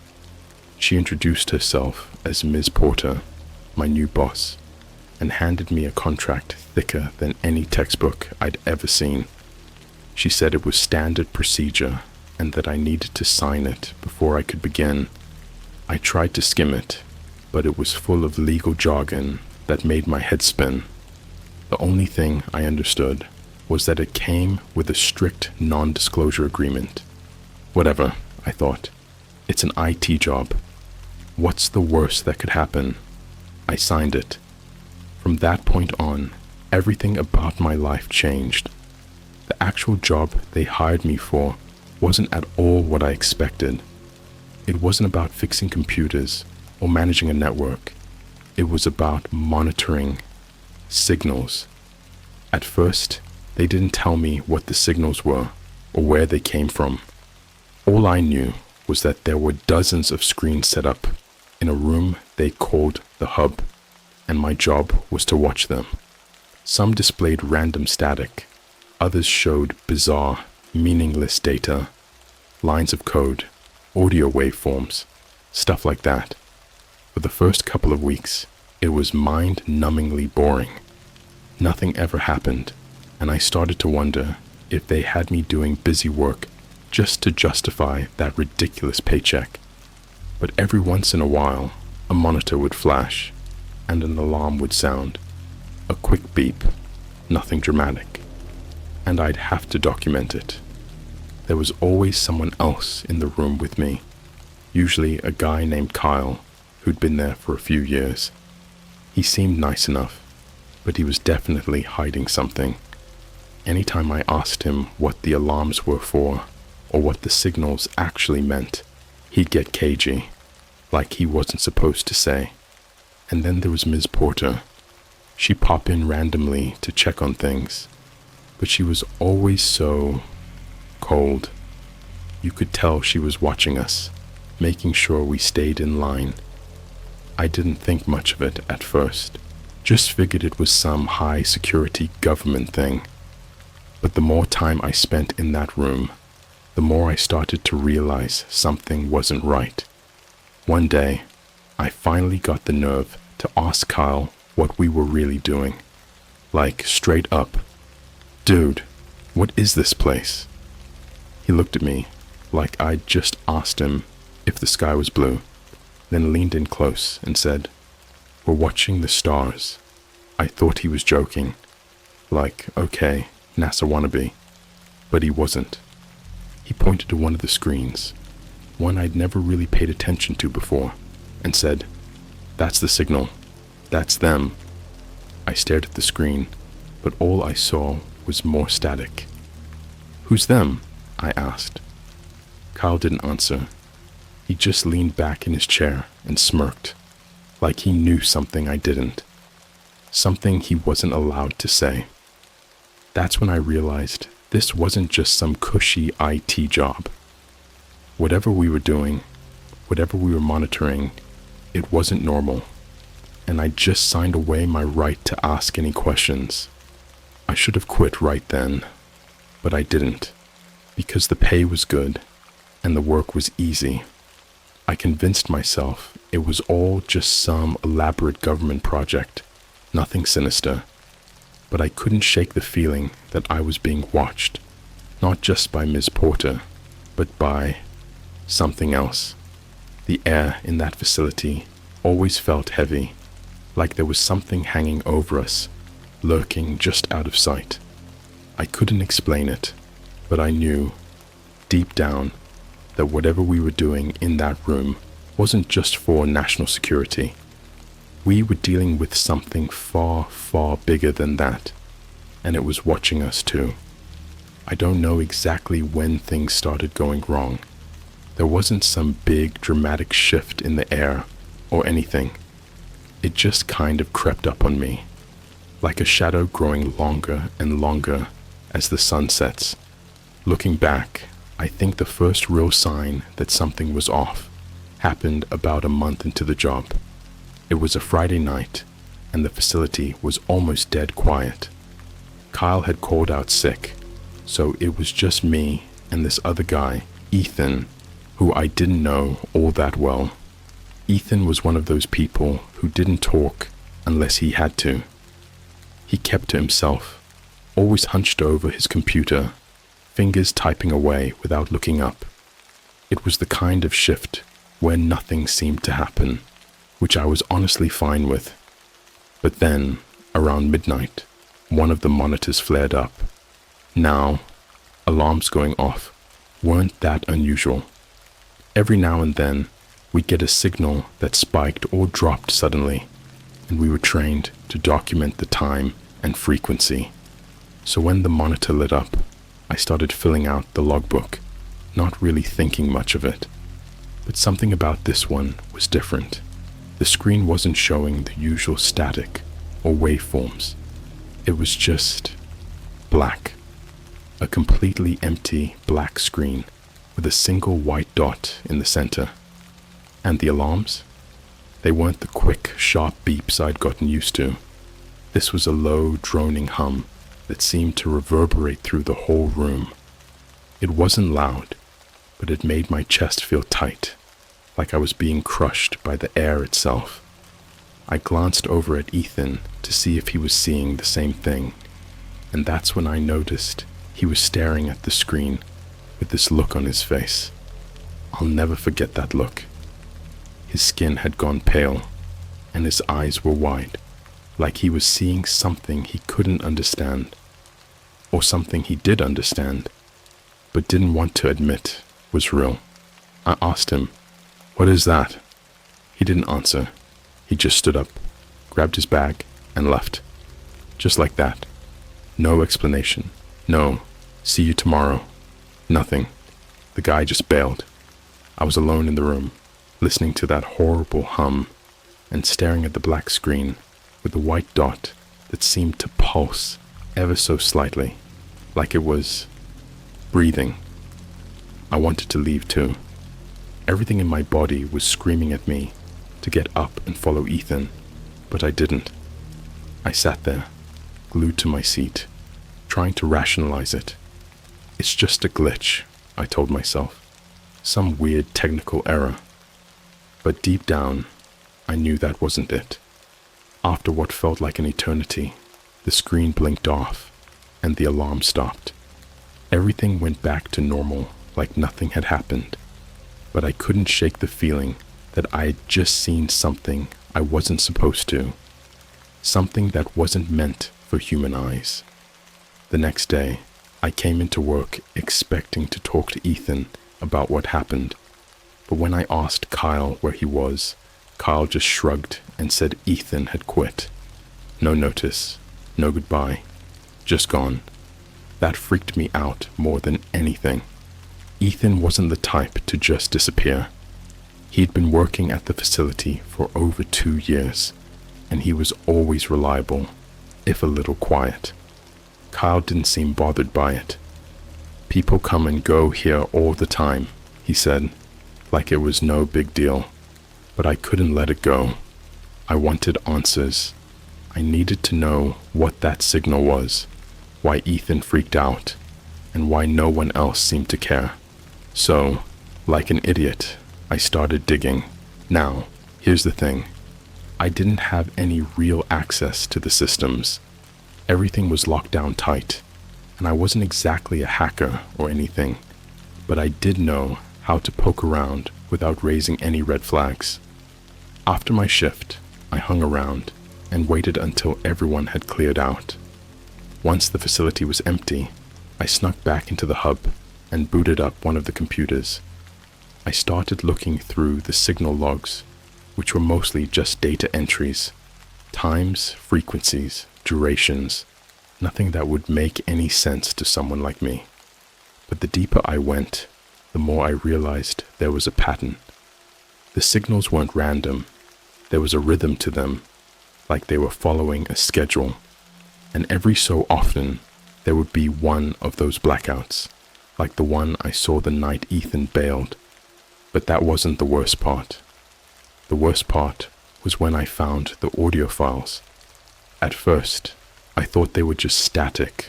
She introduced herself as Ms. Porter, my new boss, and handed me a contract thicker than any textbook I'd ever seen. She said it was standard procedure and that I needed to sign it before I could begin. I tried to skim it, but it was full of legal jargon that made my head spin. The only thing I understood was that it came with a strict non-disclosure agreement. Whatever, I thought. It's an IT job. What's the worst that could happen? I signed it. From that point on, everything about my life changed. The actual job they hired me for wasn't at all what I expected. It wasn't about fixing computers or managing a network. It was about monitoring signals. At first, they didn't tell me what the signals were or where they came from. All I knew was that there were dozens of screens set up in a room they called the hub, and my job was to watch them. Some displayed random static, others showed bizarre, meaningless data, lines of code, audio waveforms, stuff like that. For the first couple of weeks, it was mind-numbingly boring. Nothing ever happened, and I started to wonder if they had me doing busy work just to justify that ridiculous paycheck. But every once in a while, a monitor would flash, and an alarm would sound. A quick beep, nothing dramatic. And I'd have to document it. There was always someone else in the room with me, usually a guy named Kyle, who'd been there for a few years. He seemed nice enough, but he was definitely hiding something. Anytime I asked him what the alarms were for, or what the signals actually meant, he'd get cagey, like he wasn't supposed to say. And then there was Ms. Porter. She'd pop in randomly to check on things, but she was always so cold. You could tell she was watching us, making sure we stayed in line. I didn't think much of it at first, just figured it was some high security government thing. But the more time I spent in that room, the more I started to realize something wasn't right. One day, I finally got the nerve to ask Kyle what we were really doing. Like, straight up, "Dude, what is this place?" He looked at me like I'd just asked him if the sky was blue, then leaned in close and said, "We're watching the stars." I thought he was joking, like, okay, NASA wannabe, but he wasn't. He pointed to one of the screens, one I'd never really paid attention to before, and said, "That's the signal. That's them." I stared at the screen, but all I saw was more static. "Who's them?" I asked. Kyle didn't answer. He just leaned back in his chair and smirked, like he knew something I didn't, something he wasn't allowed to say. That's when I realized this wasn't just some cushy IT job. Whatever we were doing, whatever we were monitoring, it wasn't normal, and I just signed away my right to ask any questions. I should have quit right then, but I didn't, because the pay was good and the work was easy. I convinced myself it was all just some elaborate government project, nothing sinister, but I couldn't shake the feeling that I was being watched, not just by Ms. Porter, but by something else. The air in that facility always felt heavy, like there was something hanging over us, lurking just out of sight. I couldn't explain it, but I knew, deep down, that whatever we were doing in that room wasn't just for national security. We were dealing with something far, far bigger than that, and it was watching us too. I don't know exactly when things started going wrong. There wasn't some big dramatic shift in the air or anything. It just kind of crept up on me, like a shadow growing longer and longer as the sun sets. Looking back, I think the first real sign that something was off happened about a month into the job. It was a Friday night, and the facility was almost dead quiet. Kyle had called out sick, so it was just me and this other guy, Ethan, who I didn't know all that well. Ethan was one of those people who didn't talk unless he had to. He kept to himself, always hunched over his computer, fingers typing away without looking up. It was the kind of shift where nothing seemed to happen, which I was honestly fine with. But then, around midnight, one of the monitors flared up. Now, alarms going off, weren't that unusual. Every now and then, we'd get a signal that spiked or dropped suddenly, and we were trained to document the time and frequency. So when the monitor lit up, I started filling out the logbook, not really thinking much of it. But something about this one was different. The screen wasn't showing the usual static or waveforms. It was just black. A completely empty black screen with a single white dot in the center. And the alarms? They weren't the quick, sharp beeps I'd gotten used to. This was a low, droning hum that seemed to reverberate through the whole room. It wasn't loud, but it made my chest feel tight, like I was being crushed by the air itself. I glanced over at Ethan to see if he was seeing the same thing, and that's when I noticed he was staring at the screen with this look on his face. I'll never forget that look. His skin had gone pale, and his eyes were wide, like he was seeing something he couldn't understand, or something he did understand, but didn't want to admit was real. I asked him, "What is that?" He didn't answer. He just stood up, grabbed his bag, and left. Just like that. No explanation. No, see you tomorrow. Nothing. The guy just bailed. I was alone in the room, listening to that horrible hum and staring at the black screen with the white dot that seemed to pulse ever so slightly, like it was breathing. I wanted to leave too. Everything in my body was screaming at me to get up and follow Ethan, but I didn't. I sat there, glued to my seat, trying to rationalize it. It's just a glitch, I told myself. Some weird technical error. But deep down, I knew that wasn't it. After what felt like an eternity, the screen blinked off, and the alarm stopped. Everything went back to normal, like nothing had happened. But I couldn't shake the feeling that I had just seen something I wasn't supposed to. Something that wasn't meant for human eyes. The next day, I came into work expecting to talk to Ethan about what happened. But when I asked Kyle where he was, Kyle just shrugged and said Ethan had quit. No notice, no goodbye, just gone. That freaked me out more than anything. Ethan wasn't the type to just disappear. He'd been working at the facility for over 2 years, and he was always reliable, if a little quiet. Kyle didn't seem bothered by it. People come and go here all the time, he said, like it was no big deal. But I couldn't let it go. I wanted answers. I needed to know what that signal was, why Ethan freaked out, and why no one else seemed to care. So, like an idiot, I started digging. Now, here's the thing. I didn't have any real access to the systems. Everything was locked down tight, and I wasn't exactly a hacker or anything, but I did know how to poke around without raising any red flags. After my shift, I hung around and waited until everyone had cleared out. Once the facility was empty, I snuck back into the hub and booted up one of the computers. I started looking through the signal logs, which were mostly just data entries, times, frequencies, durations, nothing that would make any sense to someone like me. But the deeper I went, the more I realized there was a pattern. The signals weren't random. There was a rhythm to them, like they were following a schedule. And every so often, there would be one of those blackouts, like the one I saw the night Ethan bailed. But that wasn't the worst part. The worst part was when I found the audio files. At first, I thought they were just static,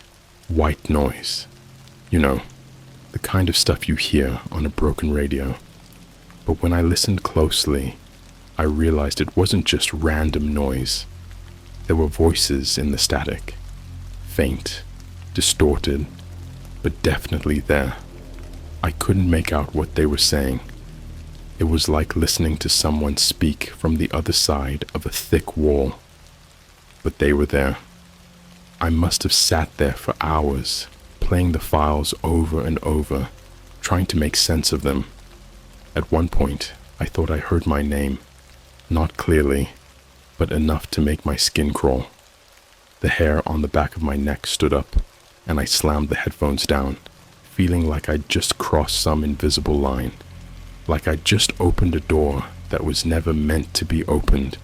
white noise. You know, the kind of stuff you hear on a broken radio. But when I listened closely, I realized it wasn't just random noise. There were voices in the static. Faint, distorted, but definitely there. I couldn't make out what they were saying. It was like listening to someone speak from the other side of a thick wall. But they were there. I must have sat there for hours, playing the files over and over, trying to make sense of them. At one point, I thought I heard my name, not clearly, but enough to make my skin crawl. The hair on the back of my neck stood up, and I slammed the headphones down, feeling like I'd just crossed some invisible line, like I'd just opened a door that was never meant to be opened.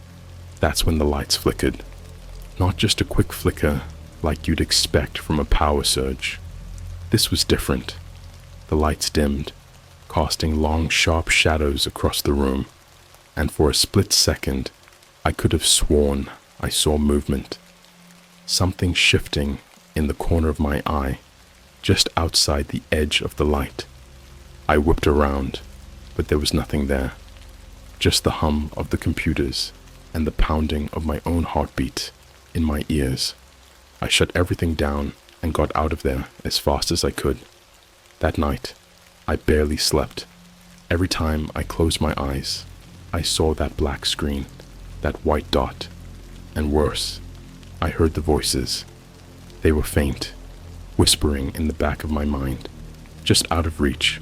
That's when the lights flickered. Not just a quick flicker like you'd expect from a power surge. This was different. The lights dimmed, casting long, sharp shadows across the room, and for a split second, I could have sworn I saw movement. Something shifting in the corner of my eye, just outside the edge of the light. I whipped around, but there was nothing there. Just the hum of the computers and the pounding of my own heartbeat in my ears. I shut everything down and got out of there as fast as I could. That night, I barely slept. Every time I closed my eyes, I saw that black screen, that white dot, and worse, I heard the voices. They were faint, whispering in the back of my mind, just out of reach,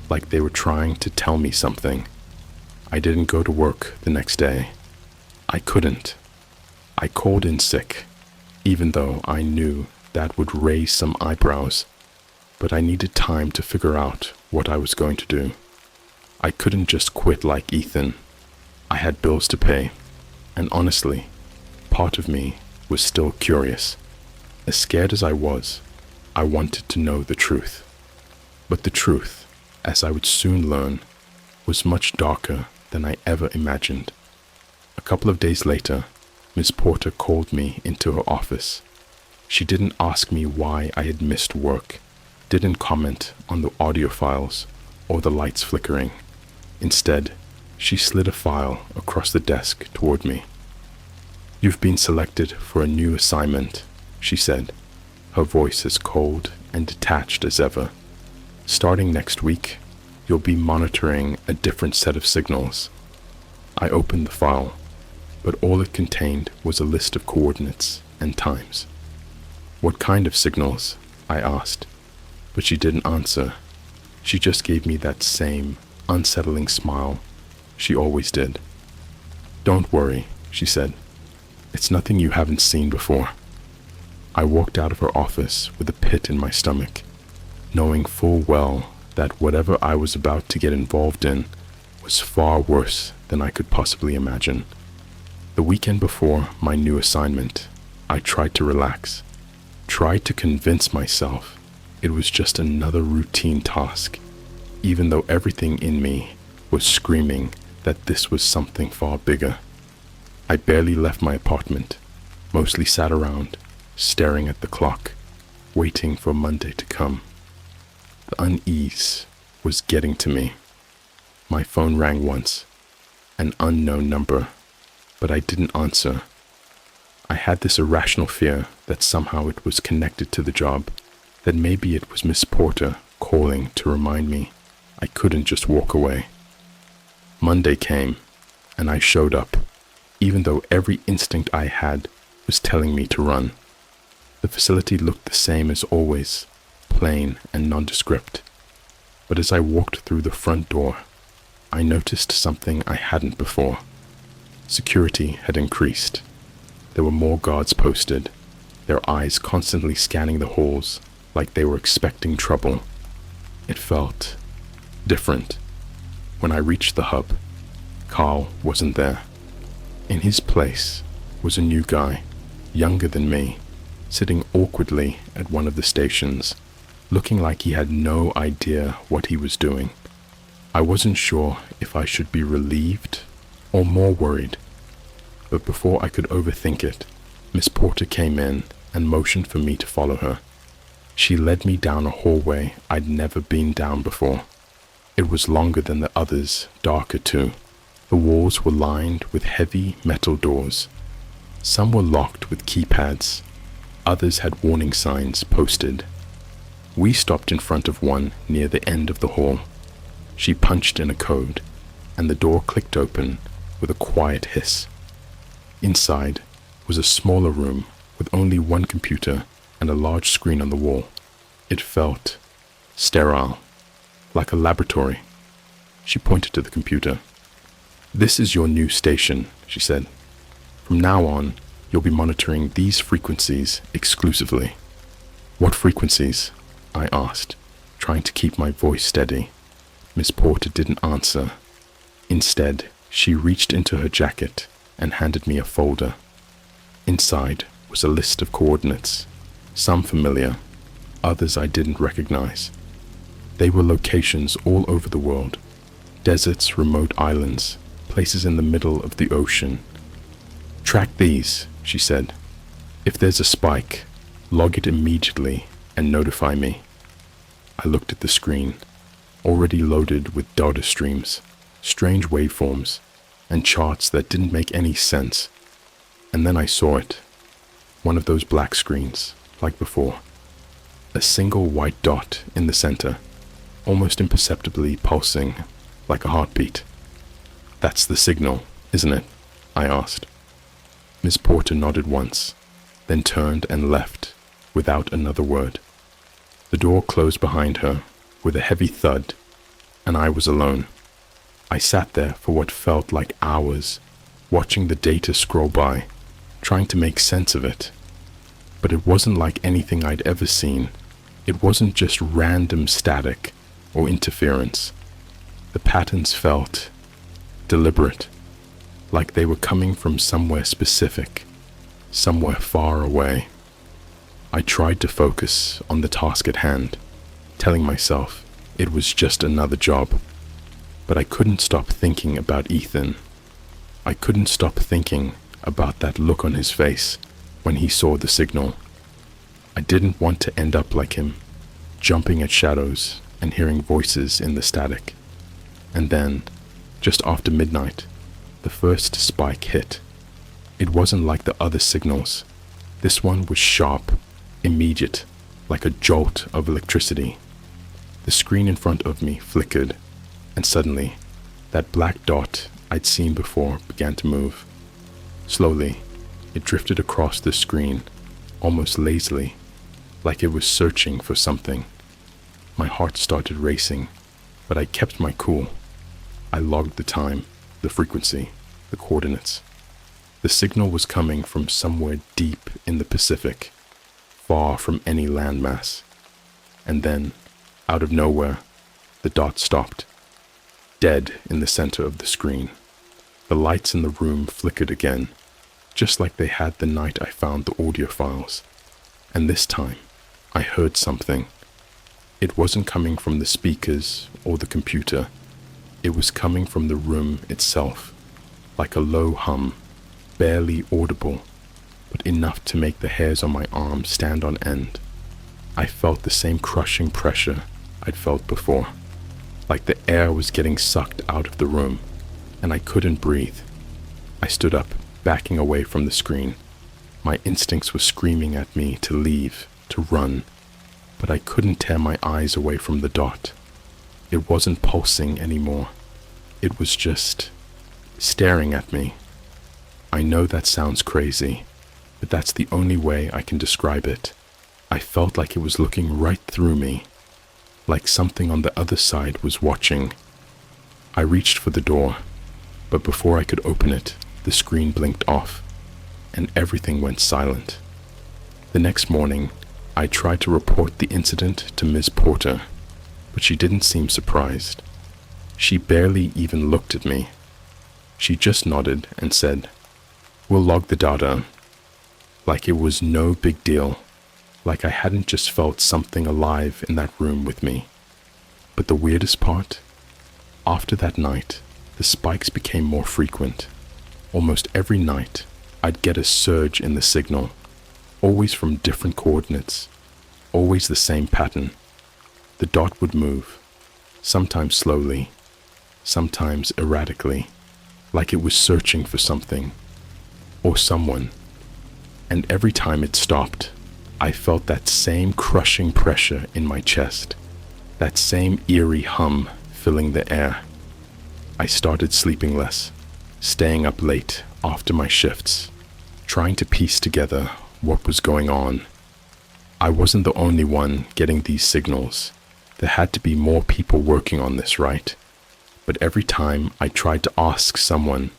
like they were trying to tell me something. I didn't go to work the next day. I couldn't. I called in sick, even though I knew that would raise some eyebrows, but I needed time to figure out what I was going to do. I couldn't just quit like Ethan. I had bills to pay, and honestly, part of me was still curious. As scared as I was, I wanted to know the truth. But the truth, as I would soon learn, was much darker than I ever imagined. A couple of days later, Miss Porter called me into her office. She didn't ask me why I had missed work, didn't comment on the audio files or the lights flickering. Instead, she slid a file across the desk toward me. "You've been selected for a new assignment," she said, her voice as cold and detached as ever. "Starting next week, you'll be monitoring a different set of signals." I opened the file, but all it contained was a list of coordinates and times. "What kind of signals?" I asked, but she didn't answer. She just gave me that same unsettling smile she always did. "Don't worry," she said. "It's nothing you haven't seen before." I walked out of her office with a pit in my stomach, knowing full well that whatever I was about to get involved in was far worse than I could possibly imagine. The weekend before my new assignment, I tried to relax, tried to convince myself it was just another routine task, even though everything in me was screaming that this was something far bigger. I barely left my apartment, mostly sat around, staring at the clock, waiting for Monday to come. The unease was getting to me. My phone rang once, an unknown number, but I didn't answer. I had this irrational fear that somehow it was connected to the job, that maybe it was Miss Porter calling to remind me I couldn't just walk away. Monday came, and I showed up, even though every instinct I had was telling me to run. The facility looked the same as always, plain and nondescript. But as I walked through the front door, I noticed something I hadn't before. Security had increased. There were more guards posted, their eyes constantly scanning the halls like they were expecting trouble. It felt different. When I reached the hub, Carl wasn't there. In his place was a new guy, younger than me, sitting awkwardly at one of the stations, looking like he had no idea what he was doing. I wasn't sure if I should be relieved or more worried, but before I could overthink it, Miss Porter came in and motioned for me to follow her. She led me down a hallway I'd never been down before. It was longer than the others, darker too. The walls were lined with heavy metal doors. Some were locked with keypads. Others had warning signs posted. We stopped in front of one near the end of the hall. She punched in a code, and the door clicked open with a quiet hiss. Inside was a smaller room with only one computer and a large screen on the wall. It felt sterile. like a laboratory. She pointed to the computer. "This is your new station," she said. "From now on, you'll be monitoring these frequencies exclusively." "What frequencies?" I asked, trying to keep my voice steady. Miss Porter didn't answer. Instead, she reached into her jacket and handed me a folder. Inside was a list of coordinates, some familiar, others I didn't recognize. They were locations all over the world, deserts, remote islands, places in the middle of the ocean. "Track these," she said. "If there's a spike, log it immediately and notify me." I looked at the screen, already loaded with data streams, strange waveforms, and charts that didn't make any sense. And then I saw it. One of those black screens, like before. A single white dot in the center, almost imperceptibly pulsing, like a heartbeat. "That's the signal, isn't it?" I asked. Miss Porter nodded once, then turned and left, without another word. The door closed behind her, with a heavy thud, and I was alone. I sat there for what felt like hours, watching the data scroll by, trying to make sense of it. But it wasn't like anything I'd ever seen. It wasn't just random static or interference. The patterns felt deliberate, like they were coming from somewhere specific, somewhere far away. I tried to focus on the task at hand, telling myself it was just another job. But I couldn't stop thinking about Ethan. I couldn't stop thinking about that look on his face when he saw the signal. I didn't want to end up like him, jumping at shadows and hearing voices in the static. And then, just after midnight, the first spike hit. It wasn't like the other signals. This one was sharp, immediate, like a jolt of electricity. The screen in front of me flickered, and suddenly, that black dot I'd seen before began to move. Slowly, it drifted across the screen, almost lazily, like it was searching for something. My heart started racing, but I kept my cool. I logged the time, the frequency, the coordinates. The signal was coming from somewhere deep in the Pacific, far from any landmass. And then, out of nowhere, the dot stopped, dead in the center of the screen. The lights in the room flickered again, just like they had the night I found the audio files. And this time, I heard something. It wasn't coming from the speakers or the computer. It was coming from the room itself, like a low hum, barely audible, but enough to make the hairs on my arm stand on end. I felt the same crushing pressure I'd felt before, like the air was getting sucked out of the room, and I couldn't breathe. I stood up, backing away from the screen. My instincts were screaming at me to leave, to run, but I couldn't tear my eyes away from the dot. It wasn't pulsing anymore. It was just staring at me. I know that sounds crazy, but that's the only way I can describe it. I felt like it was looking right through me, like something on the other side was watching. I reached for the door, but before I could open it, the screen blinked off, and everything went silent. The next morning, I tried to report the incident to Miss Porter, but she didn't seem surprised. She barely even looked at me. She just nodded and said, "We'll log the data," like it was no big deal, like I hadn't just felt something alive in that room with me. But the weirdest part? After that night, the spikes became more frequent. Almost every night, I'd get a surge in the signal, always from different coordinates, always the same pattern. The dot would move, sometimes slowly, sometimes erratically, like it was searching for something or someone. And every time it stopped, I felt that same crushing pressure in my chest, that same eerie hum filling the air. I started sleeping less, staying up late after my shifts, trying to piece together what was going on. I wasn't the only one getting these signals. There had to be more people working on this, right? But every time I tried to ask someone,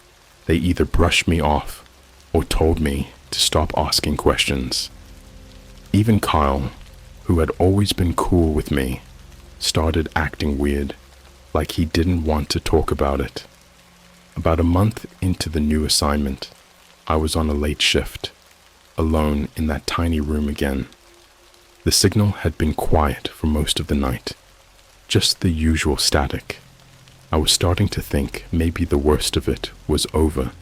they either brushed me off or told me to stop asking questions. Even Kyle, who had always been cool with me, started acting weird, like he didn't want to talk about it. About a month into the new assignment, I was on a late shift, alone in that tiny room again. The signal had been quiet for most of the night, just the usual static. I was starting to think maybe the worst of it was over,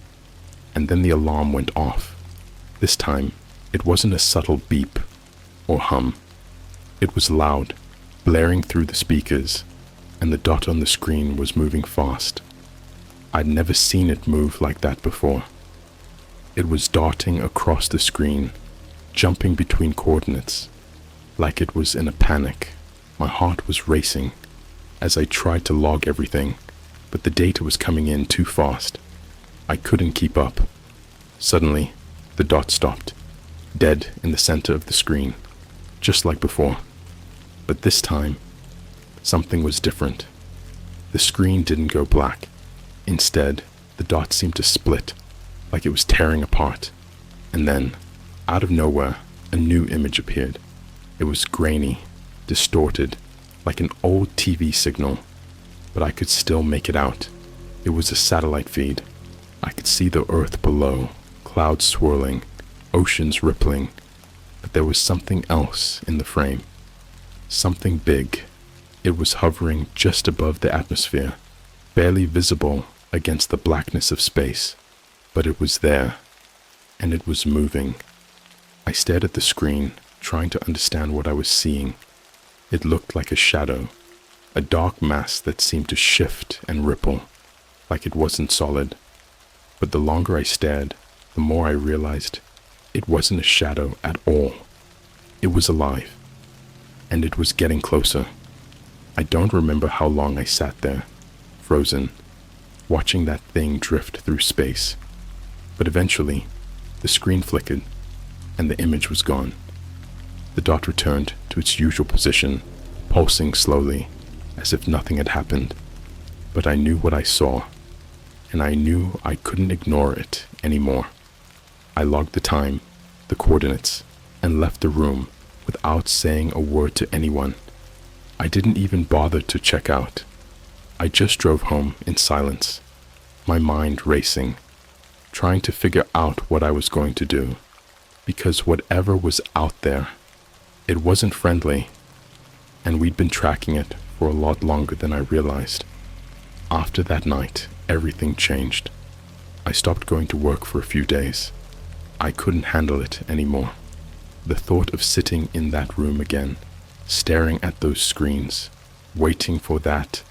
and then the alarm went off. This time, it wasn't a subtle beep or hum. It was loud, blaring through the speakers, and the dot on the screen was moving fast. I'd never seen it move like that before. It was darting across the screen, jumping between coordinates, like it was in a panic. My heart was racing as I tried to log everything, but the data was coming in too fast. I couldn't keep up. Suddenly, the dot stopped, dead in the center of the screen, just like before. But this time, something was different. The screen didn't go black. Instead, the dot seemed to split, like it was tearing apart. And then, out of nowhere, a new image appeared. It was grainy, distorted, like an old TV signal, but I could still make it out. It was a satellite feed. I could see the earth below, clouds swirling, oceans rippling, but there was something else in the frame. Something big. It was hovering just above the atmosphere, barely visible against the blackness of space, but it was there, and it was moving. I stared at the screen, trying to understand what I was seeing. It looked like a shadow, a dark mass that seemed to shift and ripple, like it wasn't solid. But the longer I stared, the more I realized it wasn't a shadow at all. It was alive, and it was getting closer. I don't remember how long I sat there, frozen, watching that thing drift through space. But eventually, the screen flickered, and the image was gone. The dot returned to its usual position, pulsing slowly, as if nothing had happened. But I knew what I saw, and I knew I couldn't ignore it anymore. I logged the time, the coordinates, and left the room without saying a word to anyone. I didn't even bother to check out. I just drove home in silence, my mind racing, trying to figure out what I was going to do, because whatever was out there, it wasn't friendly, and we'd been tracking it for a lot longer than I realized. After that night, everything changed. I stopped going to work for a few days. I couldn't handle it anymore. The thought of sitting in that room again, staring at those screens, waiting for that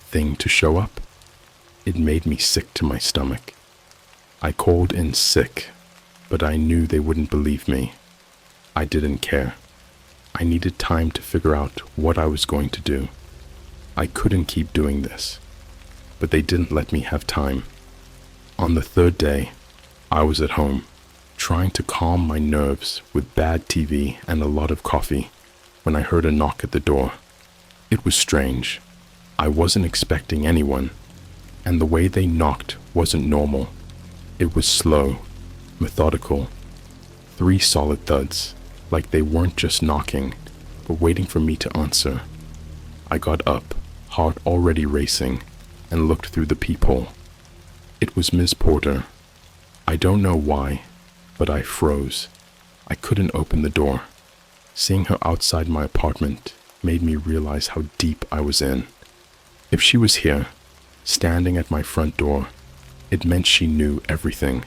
thing to show up, it made me sick to my stomach. I called in sick, but I knew they wouldn't believe me. I didn't care. I needed time to figure out what I was going to do. I couldn't keep doing this, but they didn't let me have time. On the third day, I was at home, trying to calm my nerves with bad TV and a lot of coffee, when I heard a knock at the door. It was strange. I wasn't expecting anyone, and the way they knocked wasn't normal. It was slow, methodical. 3 solid thuds, like they weren't just knocking, but waiting for me to answer. I got up, heart already racing, and looked through the peephole. It was Miss Porter. I don't know why, but I froze. I couldn't open the door. Seeing her outside my apartment made me realize how deep I was in. If she was here, standing at my front door, it meant she knew everything.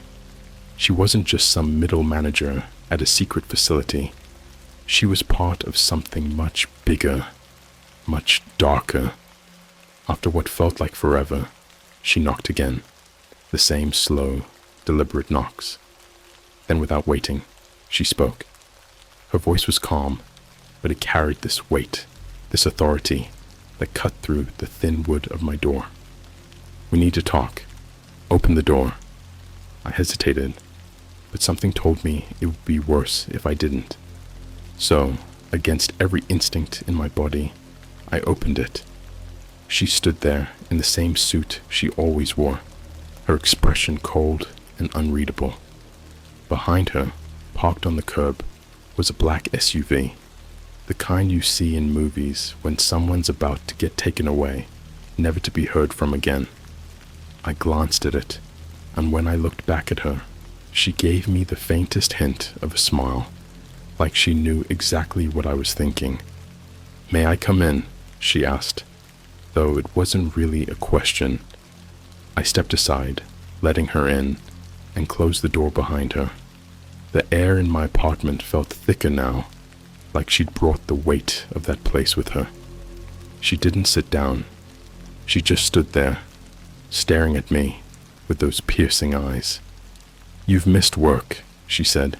She wasn't just some middle manager at a secret facility. She was part of something much bigger, much darker. After what felt like forever, she knocked again. The same slow, deliberate knocks. Then without waiting, she spoke. Her voice was calm, but it carried this weight, this authority that cut through the thin wood of my door. "We need to talk. Open the door." I hesitated, but something told me it would be worse if I didn't. So, against every instinct in my body, I opened it. She stood there in the same suit she always wore, her expression cold and unreadable. Behind her, parked on the curb, was a black SUV, the kind you see in movies when someone's about to get taken away, never to be heard from again. I glanced at it, and when I looked back at her, she gave me the faintest hint of a smile, like she knew exactly what I was thinking. "May I come in?" she asked, though it wasn't really a question. I stepped aside, letting her in, and closed the door behind her. The air in my apartment felt thicker now, like she'd brought the weight of that place with her. She didn't sit down. She just stood there, staring at me with those piercing eyes. "You've missed work," she said,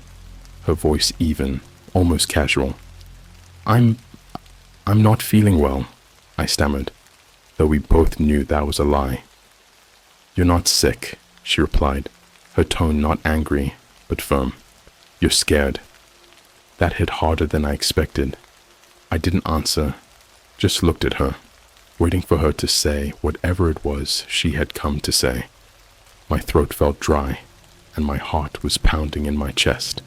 her voice even, almost casual. I'm not feeling well," I stammered, though we both knew that was a lie. "You're not sick," she replied, her tone not angry, but firm. "You're scared." That hit harder than I expected. I didn't answer, just looked at her, waiting for her to say whatever it was she had come to say. My throat felt dry, and my heart was pounding in my chest.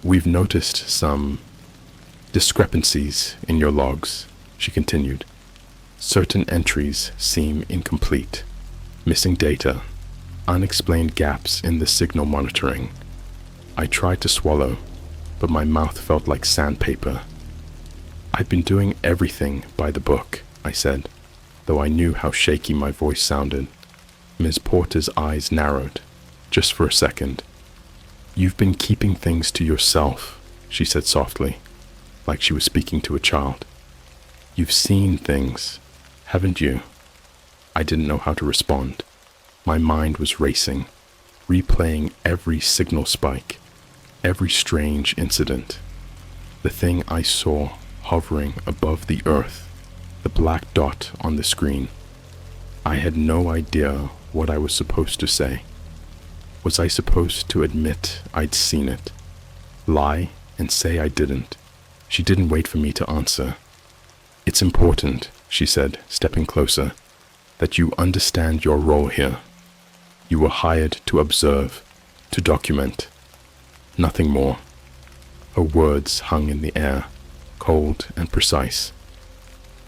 "We've noticed some discrepancies in your logs," she continued. "Certain entries seem incomplete, missing data, unexplained gaps in the signal monitoring." I tried to swallow, but my mouth felt like sandpaper. "I've been doing everything by the book," I said, though I knew how shaky my voice sounded. Ms. Porter's eyes narrowed, just for a second. "You've been keeping things to yourself," she said softly, like she was speaking to a child. "You've seen things, haven't you?" I didn't know how to respond. My mind was racing, replaying every signal spike, every strange incident. The thing I saw hovering above the earth, the black dot on the screen. I had no idea what I was supposed to say. Was I supposed to admit I'd seen it, lie and say I didn't? She didn't wait for me to answer. "It's important," she said, stepping closer, "that you understand your role here. You were hired to observe, to document. Nothing more." Her words hung in the air, cold and precise.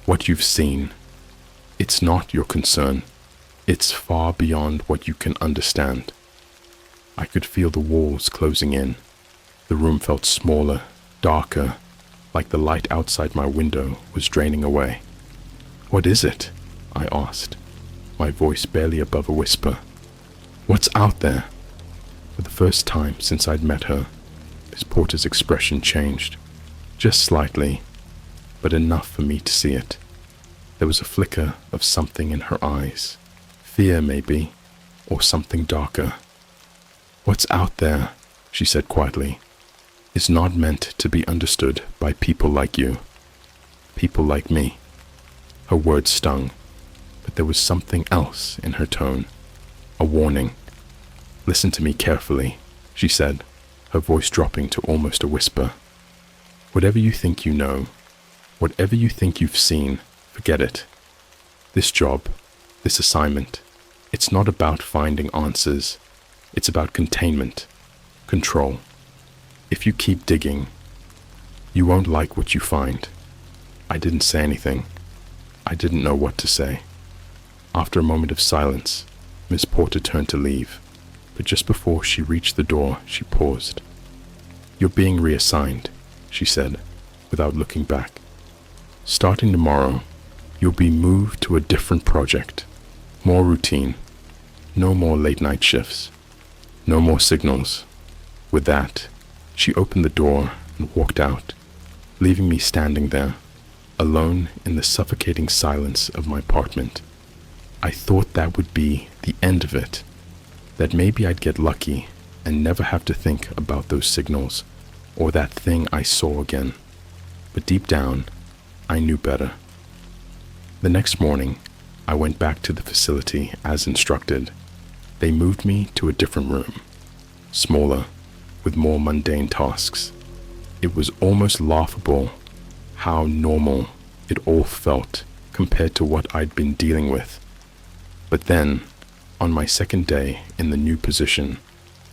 "What you've seen, it's not your concern. It's far beyond what you can understand." I could feel the walls closing in. The room felt smaller, darker, like the light outside my window was draining away. "What is it?" I asked, my voice barely above a whisper. "What's out there?" For the first time since I'd met her, Miss Porter's expression changed, just slightly, but enough for me to see it. There was a flicker of something in her eyes, fear maybe, or something darker. "What's out there," she said quietly, "is not meant to be understood by people like you, people like me." Her words stung, but there was something else in her tone, a warning. "Listen to me carefully," she said, her voice dropping to almost a whisper. "Whatever you think you know, whatever you think you've seen, forget it. This job, this assignment, it's not about finding answers. It's about containment, control. If you keep digging, you won't like what you find." I didn't say anything. I didn't know what to say. After a moment of silence, Miss Porter turned to leave, but just before she reached the door, she paused. "You're being reassigned," she said, without looking back. "Starting tomorrow, you'll be moved to a different project, more routine, no more late-night shifts, no more signals." With that, she opened the door and walked out, leaving me standing there, alone in the suffocating silence of my apartment. I thought that would be the end of it, that maybe I'd get lucky and never have to think about those signals or that thing I saw again. But deep down, I knew better. The next morning, I went back to the facility as instructed. They moved me to a different room, smaller, with more mundane tasks. It was almost laughable how normal it all felt compared to what I'd been dealing with. But then, on my second day in the new position,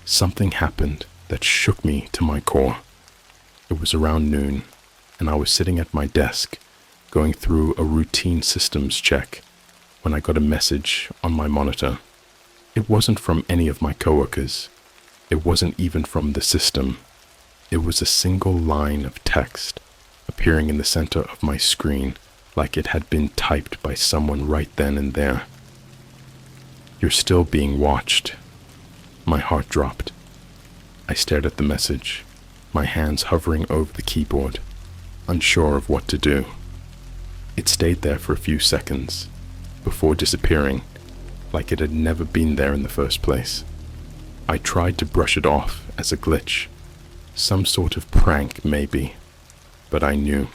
something happened that shook me to my core. It was around noon, and I was sitting at my desk, going through a routine systems check, when I got a message on my monitor. It wasn't from any of my coworkers. It wasn't even from the system. It was a single line of text appearing in the center of my screen like it had been typed by someone right then and there. "You're still being watched." My heart dropped. I stared at the message, my hands hovering over the keyboard, unsure of what to do. It stayed there for a few seconds, before disappearing, like it had never been there in the first place. I tried to brush it off as a glitch, some sort of prank maybe, but I knew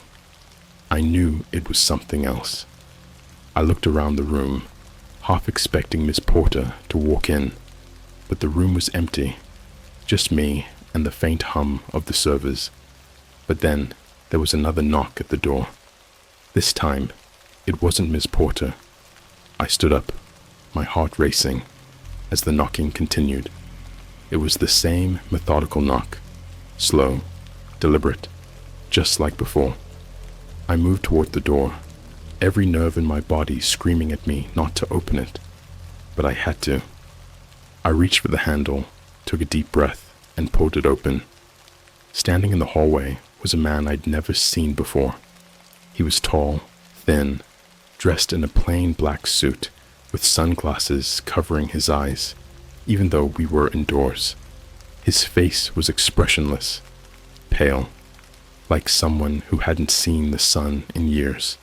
it was something else. I looked around the room, half expecting Miss Porter to walk in, but the room was empty, just me and the faint hum of the servers. But then there was another knock at the door. This time, it wasn't Miss Porter. I stood up, my heart racing, as the knocking continued. It was the same methodical knock, slow, deliberate, just like before. I moved toward the door, every nerve in my body screaming at me not to open it, but I had to. I reached for the handle, took a deep breath, and pulled it open. Standing in the hallway was a man I'd never seen before. He was tall, thin, dressed in a plain black suit, with sunglasses covering his eyes, even though we were indoors. His face was expressionless, pale, like someone who hadn't seen the sun in years.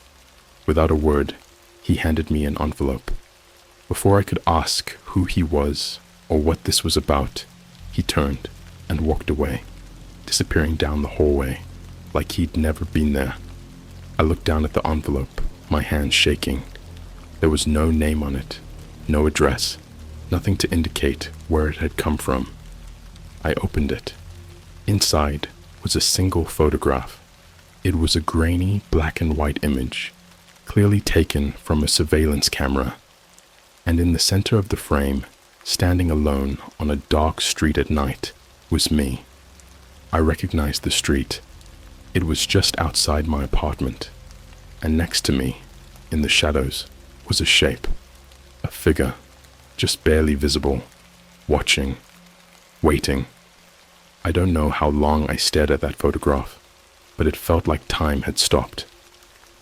Without a word, he handed me an envelope. Before I could ask who he was or what this was about, he turned and walked away, disappearing down the hallway like he'd never been there. I looked down at the envelope, my hands shaking. There was no name on it, no address, nothing to indicate where it had come from. I opened it. Inside was a single photograph. It was a grainy black and white image, clearly taken from a surveillance camera. And in the center of the frame, standing alone on a dark street at night, was me. I recognized the street. It was just outside my apartment, and next to me, in the shadows, was a shape, a figure, just barely visible, watching, waiting. I don't know how long I stared at that photograph, but it felt like time had stopped.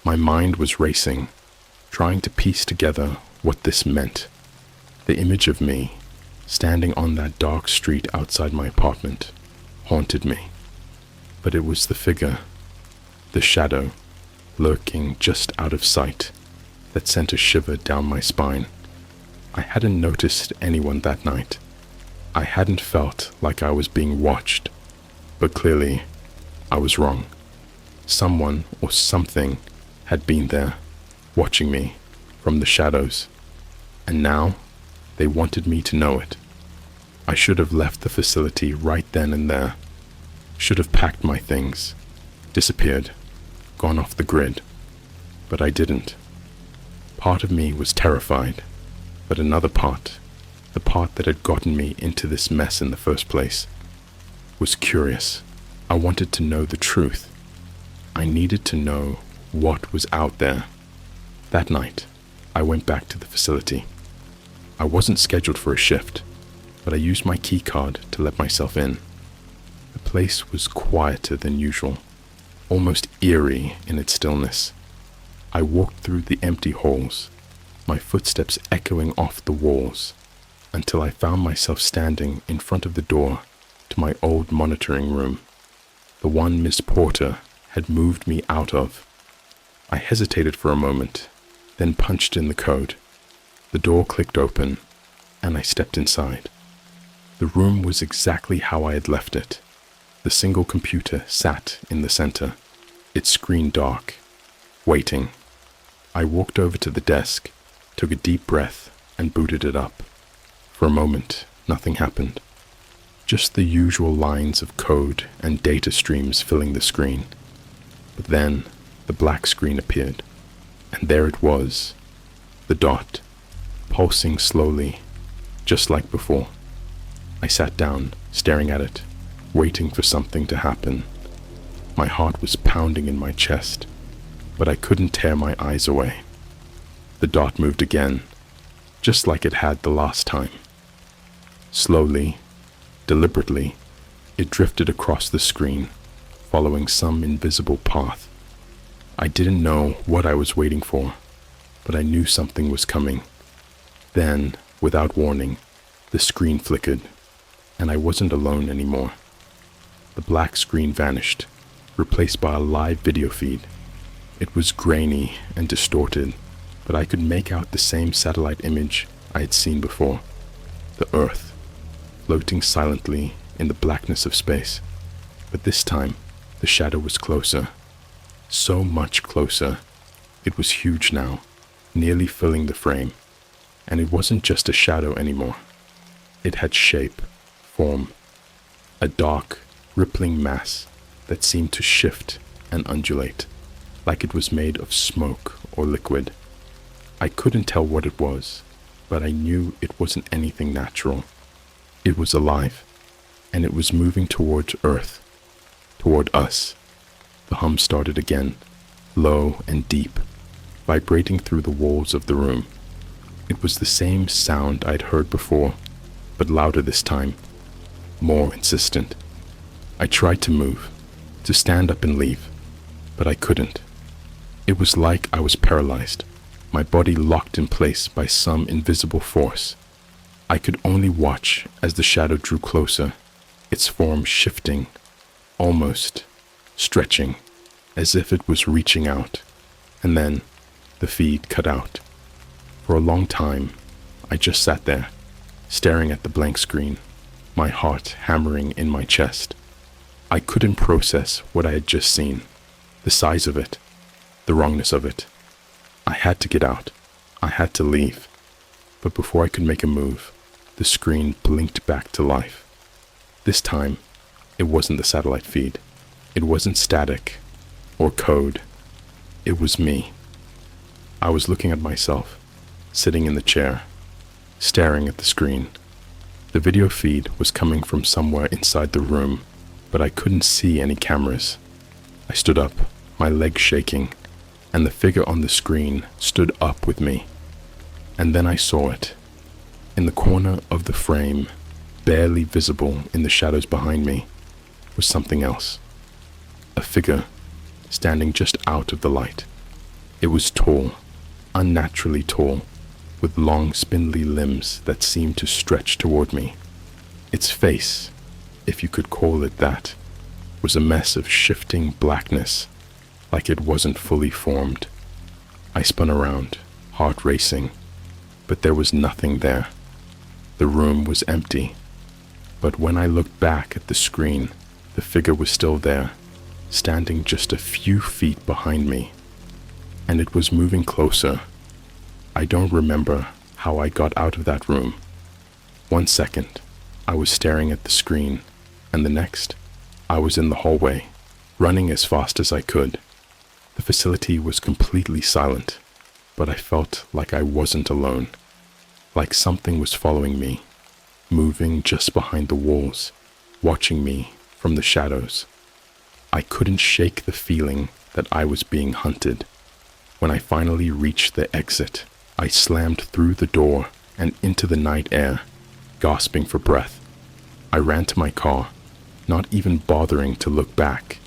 My mind was racing, trying to piece together what this meant. The image of me, standing on that dark street outside my apartment, haunted me. But it was the figure, the shadow, lurking just out of sight, that sent a shiver down my spine. I hadn't noticed anyone that night. I hadn't felt like I was being watched, but clearly I was wrong. Someone or something had been there, watching me from the shadows, and now they wanted me to know it. I should have left the facility right then and there, should have packed my things, disappeared, gone off the grid, but I didn't. Part of me was terrified, but another part, the part that had gotten me into this mess in the first place, was curious. I wanted to know the truth. I needed to know what was out there. That night, I went back to the facility. I wasn't scheduled for a shift, but I used my key card to let myself in. The place was quieter than usual, almost eerie in its stillness. I walked through the empty halls, my footsteps echoing off the walls, until I found myself standing in front of the door to my old monitoring room, the one Miss Porter had moved me out of. I hesitated for a moment, then punched in the code. The door clicked open, and I stepped inside. The room was exactly how I had left it. The single computer sat in the center, its screen dark, waiting. I walked over to the desk, took a deep breath, and booted it up. For a moment, nothing happened. Just the usual lines of code and data streams filling the screen. But then, the black screen appeared, and there it was, the dot, pulsing slowly, just like before. I sat down, staring at it, waiting for something to happen. My heart was pounding in my chest, but I couldn't tear my eyes away. The dot moved again, just like it had the last time. Slowly, deliberately, it drifted across the screen, following some invisible path. I didn't know what I was waiting for, but I knew something was coming. Then, without warning, the screen flickered, and I wasn't alone anymore. The black screen vanished, replaced by a live video feed. It was grainy and distorted, but I could make out the same satellite image I had seen before. The Earth, floating silently in the blackness of space. But this time, the shadow was closer. So much closer. It was huge now, nearly filling the frame. And it wasn't just a shadow anymore. It had shape, form, a dark, rippling mass that seemed to shift and undulate, like it was made of smoke or liquid. I couldn't tell what it was, but I knew it wasn't anything natural. It was alive, and it was moving towards Earth, toward us. The hum started again, low and deep, vibrating through the walls of the room. It was the same sound I'd heard before, but louder this time, more insistent. I tried to move, to stand up and leave, but I couldn't. It was like I was paralyzed, my body locked in place by some invisible force. I could only watch as the shadow drew closer, its form shifting, almost stretching, as if it was reaching out. And then the feed cut out. For a long time, I just sat there, staring at the blank screen, my heart hammering in my chest. I couldn't process what I had just seen, the size of it, the wrongness of it. I had to get out. I had to leave. But before I could make a move, the screen blinked back to life. This time, it wasn't the satellite feed. It wasn't static or code. It was me. I was looking at myself, sitting in the chair, staring at the screen. The video feed was coming from somewhere inside the room, but I couldn't see any cameras. I stood up, my legs shaking, and the figure on the screen stood up with me. And then I saw it. In the corner of the frame, barely visible in the shadows behind me, was something else. A figure, standing just out of the light. It was tall, unnaturally tall, with long spindly limbs that seemed to stretch toward me. Its face, if you could call it that, was a mess of shifting blackness, like it wasn't fully formed. I spun around, heart racing, but there was nothing there. The room was empty, but when I looked back at the screen, the figure was still there, standing just a few feet behind me, and it was moving closer. I don't remember how I got out of that room. 1 second, I was staring at the screen, and the next, I was in the hallway, running as fast as I could. The facility was completely silent, but I felt like I wasn't alone, like something was following me, moving just behind the walls, watching me from the shadows. I couldn't shake the feeling that I was being hunted. When I finally reached the exit, I slammed through the door and into the night air, gasping for breath. I ran to my car, not even bothering to look back,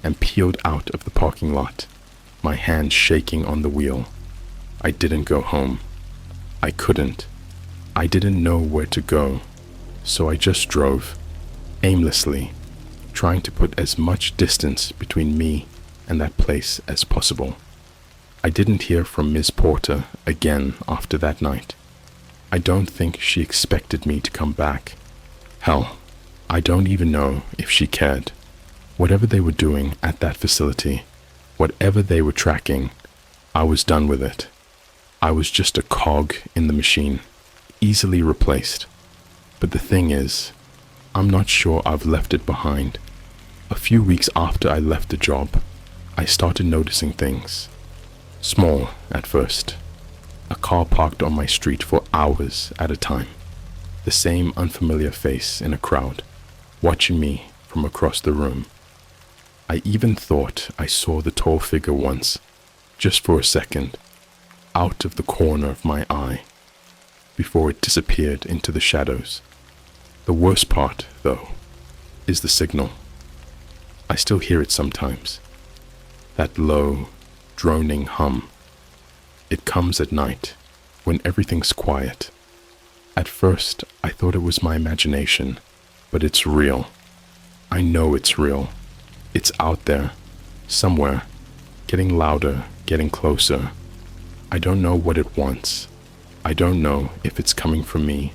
and peeled out of the parking lot, my hands shaking on the wheel. I didn't go home. I couldn't. I didn't know where to go, so I just drove, aimlessly, trying to put as much distance between me and that place as possible. I didn't hear from Ms. Porter again after that night. I don't think she expected me to come back. Hell, I don't even know if she cared. Whatever they were doing at that facility, whatever they were tracking, I was done with it. I was just a cog in the machine, easily replaced. But the thing is, I'm not sure I've left it behind. A few weeks after I left the job, I started noticing things. Small at first. A car parked on my street for hours at a time. The same unfamiliar face in a crowd, watching me from across the room. I even thought I saw the tall figure once, just for a second, out of the corner of my eye, before it disappeared into the shadows. The worst part, though, is the signal. I still hear it sometimes. That low, droning hum. It comes at night, when everything's quiet. At first, I thought it was my imagination, but it's real. I know it's real. It's out there, somewhere, getting louder, getting closer. I don't know what it wants. I don't know if it's coming for me,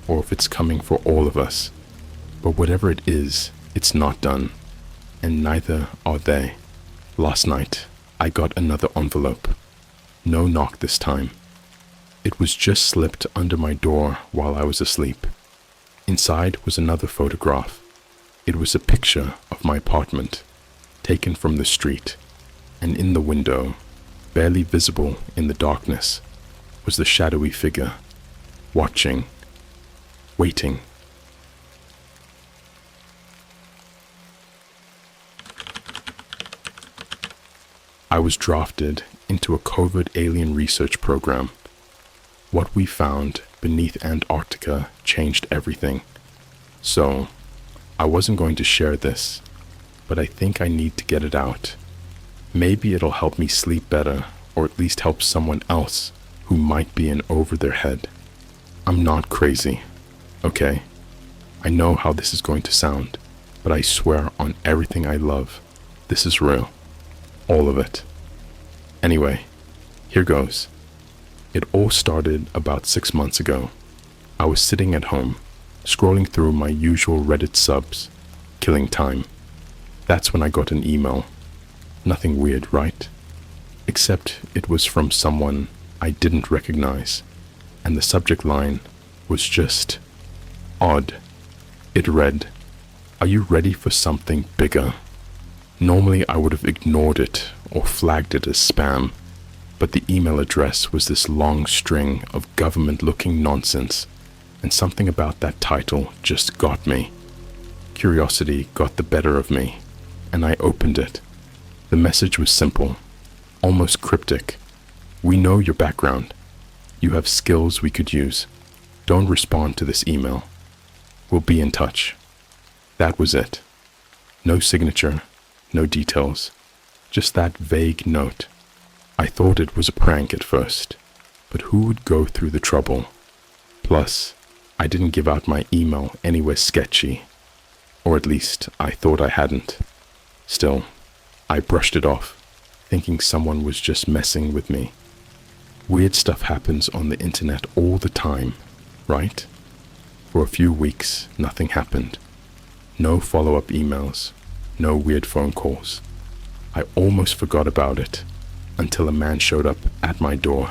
or if it's coming for all of us. But whatever it is, it's not done, and neither are they. Last night, I got another envelope. No knock this time. It was just slipped under my door while I was asleep. Inside was another photograph. It was a picture of my apartment, taken from the street, and in the window, barely visible in the darkness, was the shadowy figure, watching, waiting. I was drafted into a covert alien research program. What we found beneath Antarctica changed everything. So, I wasn't going to share this, but I think I need to get it out. Maybe it'll help me sleep better, or at least help someone else who might be in over their head. I'm not crazy, okay? I know how this is going to sound, but I swear on everything I love, this is real. All of it. Anyway, here goes. It all started about 6 months ago. I was sitting at home, scrolling through my usual Reddit subs, killing time. That's when I got an email. Nothing weird, right? Except it was from someone I didn't recognize, and the subject line was just odd. It read, "Are you ready for something bigger?" Normally I would have ignored it or flagged it as spam, but the email address was this long string of government-looking nonsense, and something about that title just got me. Curiosity got the better of me, and I opened it. The message was simple, almost cryptic. "We know your background. You have skills we could use. Don't respond to this email. We'll be in touch." That was it. No signature, no details, just that vague note. I thought it was a prank at first, but who would go through the trouble? Plus, I didn't give out my email anywhere sketchy, or at least I thought I hadn't. Still, I brushed it off, thinking someone was just messing with me. Weird stuff happens on the internet all the time, right? For a few weeks, nothing happened. No follow-up emails, no weird phone calls. I almost forgot about it until a man showed up at my door.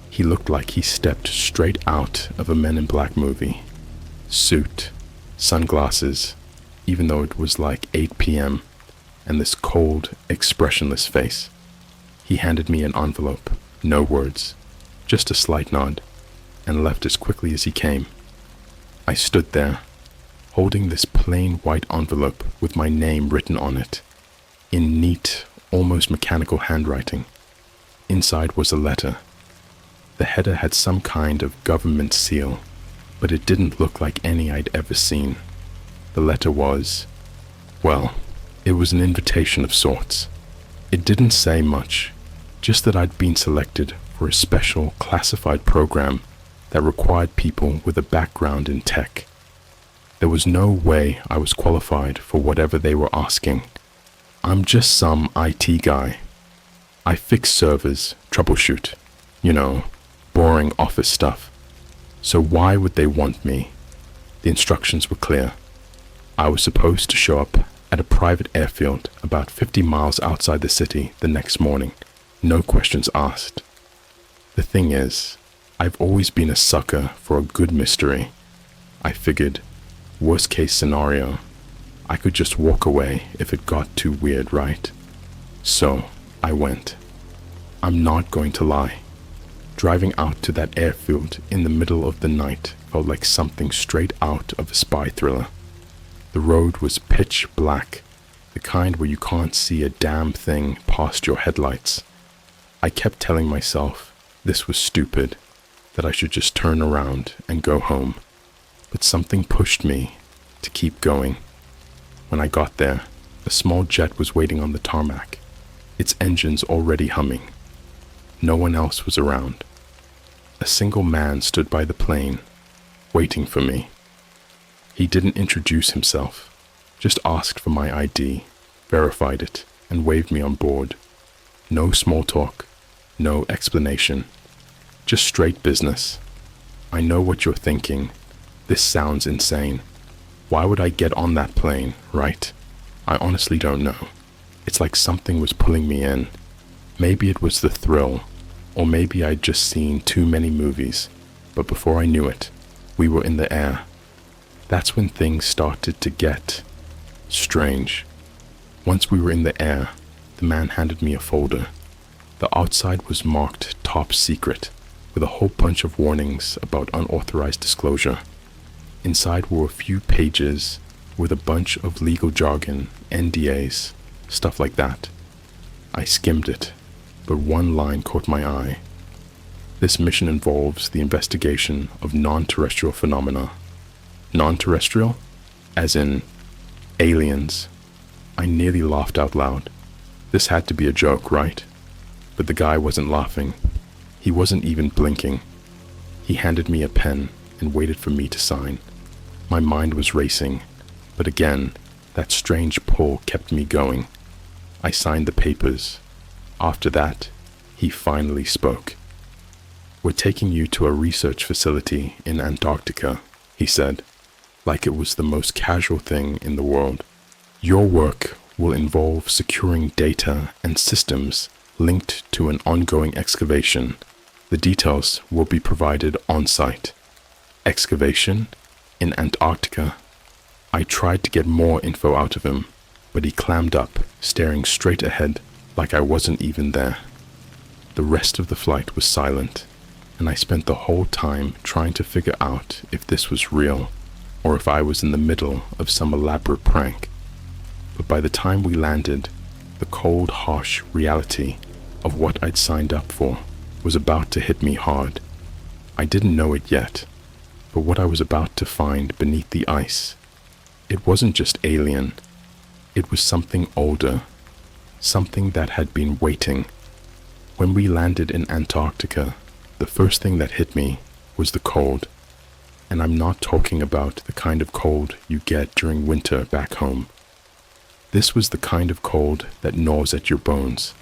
He looked like he stepped straight out of a Men in Black movie. Suit, sunglasses, even though it was like 8 p.m., and this cold, expressionless face. He handed me an envelope, no words, just a slight nod, and left as quickly as he came. I stood there, holding this plain white envelope with my name written on it, in neat, almost mechanical handwriting. Inside was a letter. The header had some kind of government seal, but it didn't look like any I'd ever seen. The letter was, well, it was an invitation of sorts. It didn't say much, just that I'd been selected for a special classified program that required people with a background in tech. There was no way I was qualified for whatever they were asking. I'm just some IT guy. I fix servers, troubleshoot, boring office stuff. So why would they want me? The instructions were clear. I was supposed to show up at a private airfield about 50 miles outside the city the next morning. No questions asked. The thing is, I've always been a sucker for a good mystery. I figured, worst case scenario, I could just walk away if it got too weird, right? So I went. I'm not going to lie. Driving out to that airfield in the middle of the night felt like something straight out of a spy thriller. The road was pitch black, the kind where you can't see a damn thing past your headlights. I kept telling myself this was stupid, that I should just turn around and go home. But something pushed me to keep going. When I got there, a small jet was waiting on the tarmac, its engines already humming. No one else was around. A single man stood by the plane, waiting for me. He didn't introduce himself, just asked for my ID, verified it, and waved me on board. No small talk, no explanation, just straight business. I know what you're thinking. This sounds insane. Why would I get on that plane, right? I honestly don't know. It's like something was pulling me in. Maybe it was the thrill, or maybe I'd just seen too many movies. But before I knew it, we were in the air. That's when things started to get strange. Once we were in the air, the man handed me a folder. The outside was marked top secret, with a whole bunch of warnings about unauthorized disclosure. Inside were a few pages with a bunch of legal jargon, NDAs, stuff like that. I skimmed it, but one line caught my eye. This mission involves the investigation of non-terrestrial phenomena. Non-terrestrial? As in aliens. I nearly laughed out loud. This had to be a joke, right? But the guy wasn't laughing. He wasn't even blinking. He handed me a pen and waited for me to sign. My mind was racing, but again, that strange pull kept me going. I signed the papers. After that, he finally spoke. "We're taking you to a research facility in Antarctica," he said, like it was the most casual thing in the world. "Your work will involve securing data and systems linked to an ongoing excavation. The details will be provided on-site." Excavation? In Antarctica? I tried to get more info out of him, but he clammed up, staring straight ahead like I wasn't even there. The rest of the flight was silent, and I spent the whole time trying to figure out if this was real, or if I was in the middle of some elaborate prank. But by the time we landed, the cold, harsh reality of what I'd signed up for was about to hit me hard. I didn't know it yet, but what I was about to find beneath the ice, it wasn't just alien. It was something older, something that had been waiting. When we landed in Antarctica, the first thing that hit me was the cold. And I'm not talking about the kind of cold you get during winter back home. This was the kind of cold that gnaws at your bones,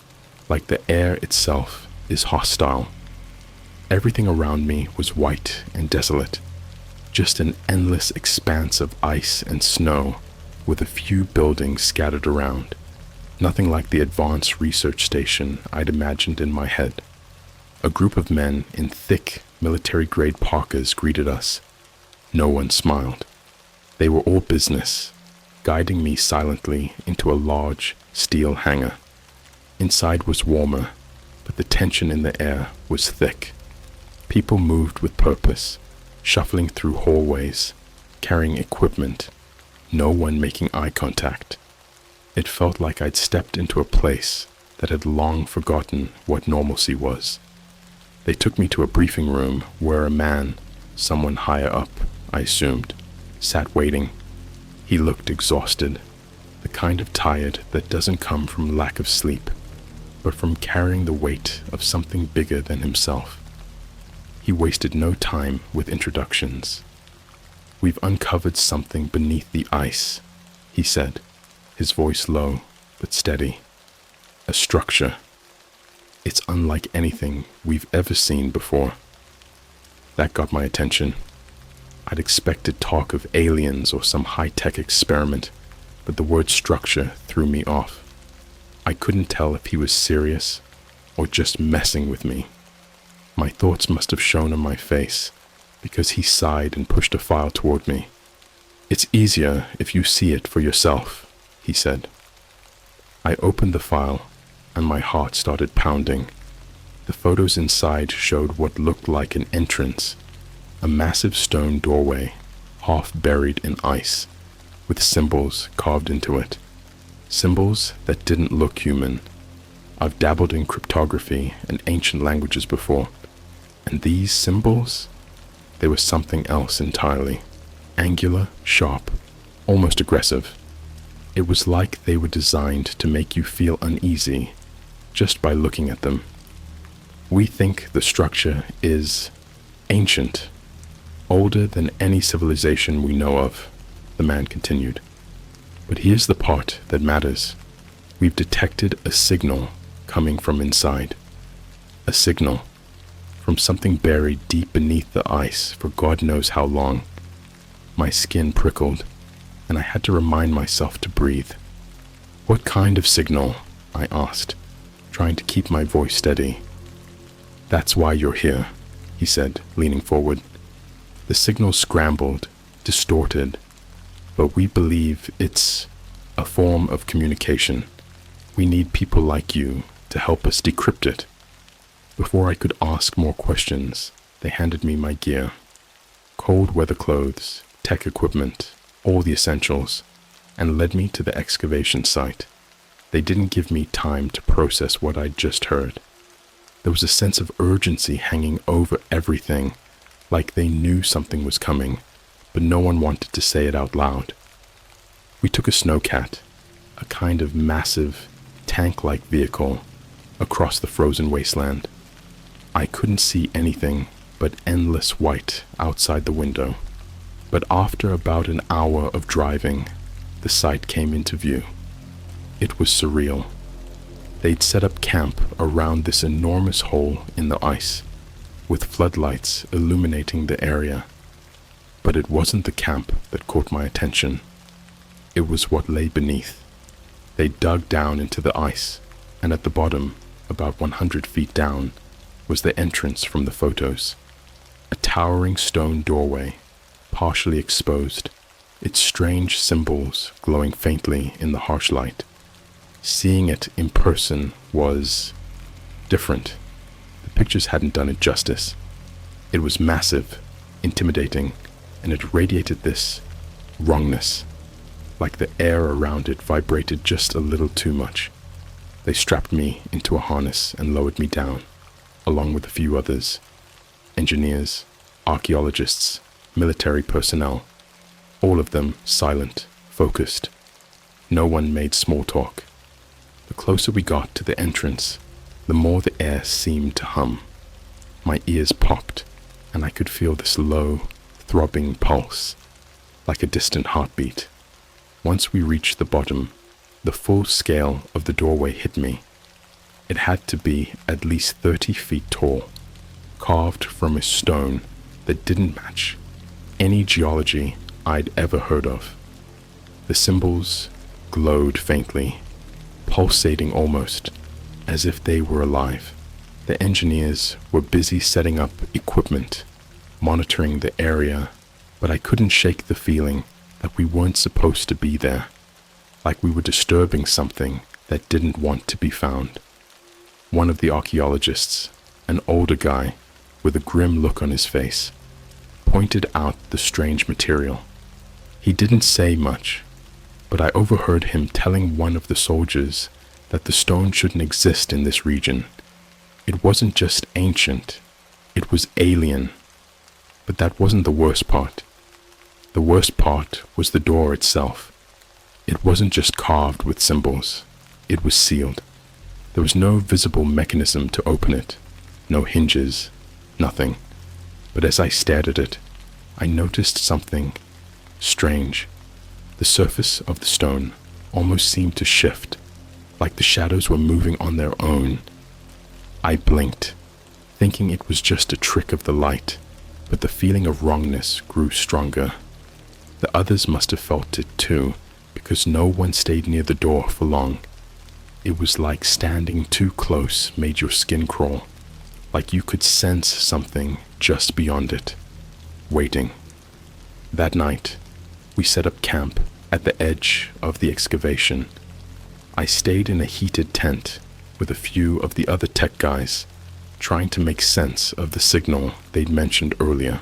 like the air itself is hostile. Everything around me was white and desolate, just an endless expanse of ice and snow with a few buildings scattered around. Nothing like the advanced research station I'd imagined in my head. A group of men in thick military-grade parkas greeted us. No one smiled. They were all business, guiding me silently into a large steel hangar. Inside was warmer, but the tension in the air was thick. People moved with purpose, shuffling through hallways, carrying equipment, no one making eye contact. It felt like I'd stepped into a place that had long forgotten what normalcy was. They took me to a briefing room where a man, someone higher up, I assumed, sat waiting. He looked exhausted, the kind of tired that doesn't come from lack of sleep, but from carrying the weight of something bigger than himself. He wasted no time with introductions. "We've uncovered something beneath the ice," he said, his voice low but steady. "A structure. It's unlike anything we've ever seen before." That got my attention. I'd expected talk of aliens or some high-tech experiment, but the word structure threw me off. I couldn't tell if he was serious or just messing with me. My thoughts must have shown on my face, because he sighed and pushed a file toward me. "It's easier if you see it for yourself," he said. I opened the file, and my heart started pounding. The photos inside showed what looked like an entrance, a massive stone doorway, half buried in ice, with symbols carved into it. Symbols that didn't look human. I've dabbled in cryptography and ancient languages before, and these symbols, they were something else entirely. Angular, sharp, almost aggressive. It was like they were designed to make you feel uneasy just by looking at them. We think the structure is ancient, older than any civilization we know of, the man continued. But here's the part that matters. We've detected a signal coming from inside. A signal from something buried deep beneath the ice for God knows how long. My skin prickled, and I had to remind myself to breathe. What kind of signal? I asked, trying to keep my voice steady. That's why you're here, he said, leaning forward. The signal scrambled, distorted, but we believe it's a form of communication. We need people like you to help us decrypt it. Before I could ask more questions, they handed me my gear. Cold weather clothes, tech equipment, all the essentials, and led me to the excavation site. They didn't give me time to process what I'd just heard. There was a sense of urgency hanging over everything, like they knew something was coming, but no one wanted to say it out loud. We took a snowcat, a kind of massive, tank-like vehicle, across the frozen wasteland. I couldn't see anything but endless white outside the window. But after about an hour of driving, the site came into view. It was surreal. They'd set up camp around this enormous hole in the ice, with floodlights illuminating the area. But it wasn't the camp that caught my attention. It was what lay beneath. They dug down into the ice, and at the bottom, about 100 feet down, was the entrance from the photos. A towering stone doorway, partially exposed, its strange symbols glowing faintly in the harsh light. Seeing it in person was different. The pictures hadn't done it justice. It was massive, intimidating, and it radiated this wrongness, like the air around it vibrated just a little too much. They strapped me into a harness and lowered me down, along with a few others, engineers, archaeologists, military personnel, all of them silent, focused. No one made small talk. The closer we got to the entrance, the more the air seemed to hum. My ears popped, and I could feel this low, throbbing pulse, like a distant heartbeat. Once we reached the bottom, the full scale of the doorway hit me. It had to be at least 30 feet tall, carved from a stone that didn't match any geology I'd ever heard of. The symbols glowed faintly, pulsating almost, as if they were alive. The engineers were busy setting up equipment, monitoring the area, but I couldn't shake the feeling that we weren't supposed to be there, like we were disturbing something that didn't want to be found. One of the archaeologists, an older guy with a grim look on his face, pointed out the strange material. He didn't say much, but I overheard him telling one of the soldiers that the stone shouldn't exist in this region. It wasn't just ancient, it was alien. But that wasn't the worst part. The worst part was the door itself. It wasn't just carved with symbols, it was sealed. There was no visible mechanism to open it, no hinges, nothing. But as I stared at it, I noticed something strange. The surface of the stone almost seemed to shift, like the shadows were moving on their own. I blinked, thinking it was just a trick of the light, but the feeling of wrongness grew stronger. The others must have felt it too, because no one stayed near the door for long. It was like standing too close made your skin crawl, like you could sense something just beyond it, waiting. That night, we set up camp at the edge of the excavation. I stayed in a heated tent with a few of the other tech guys, trying to make sense of the signal they'd mentioned earlier.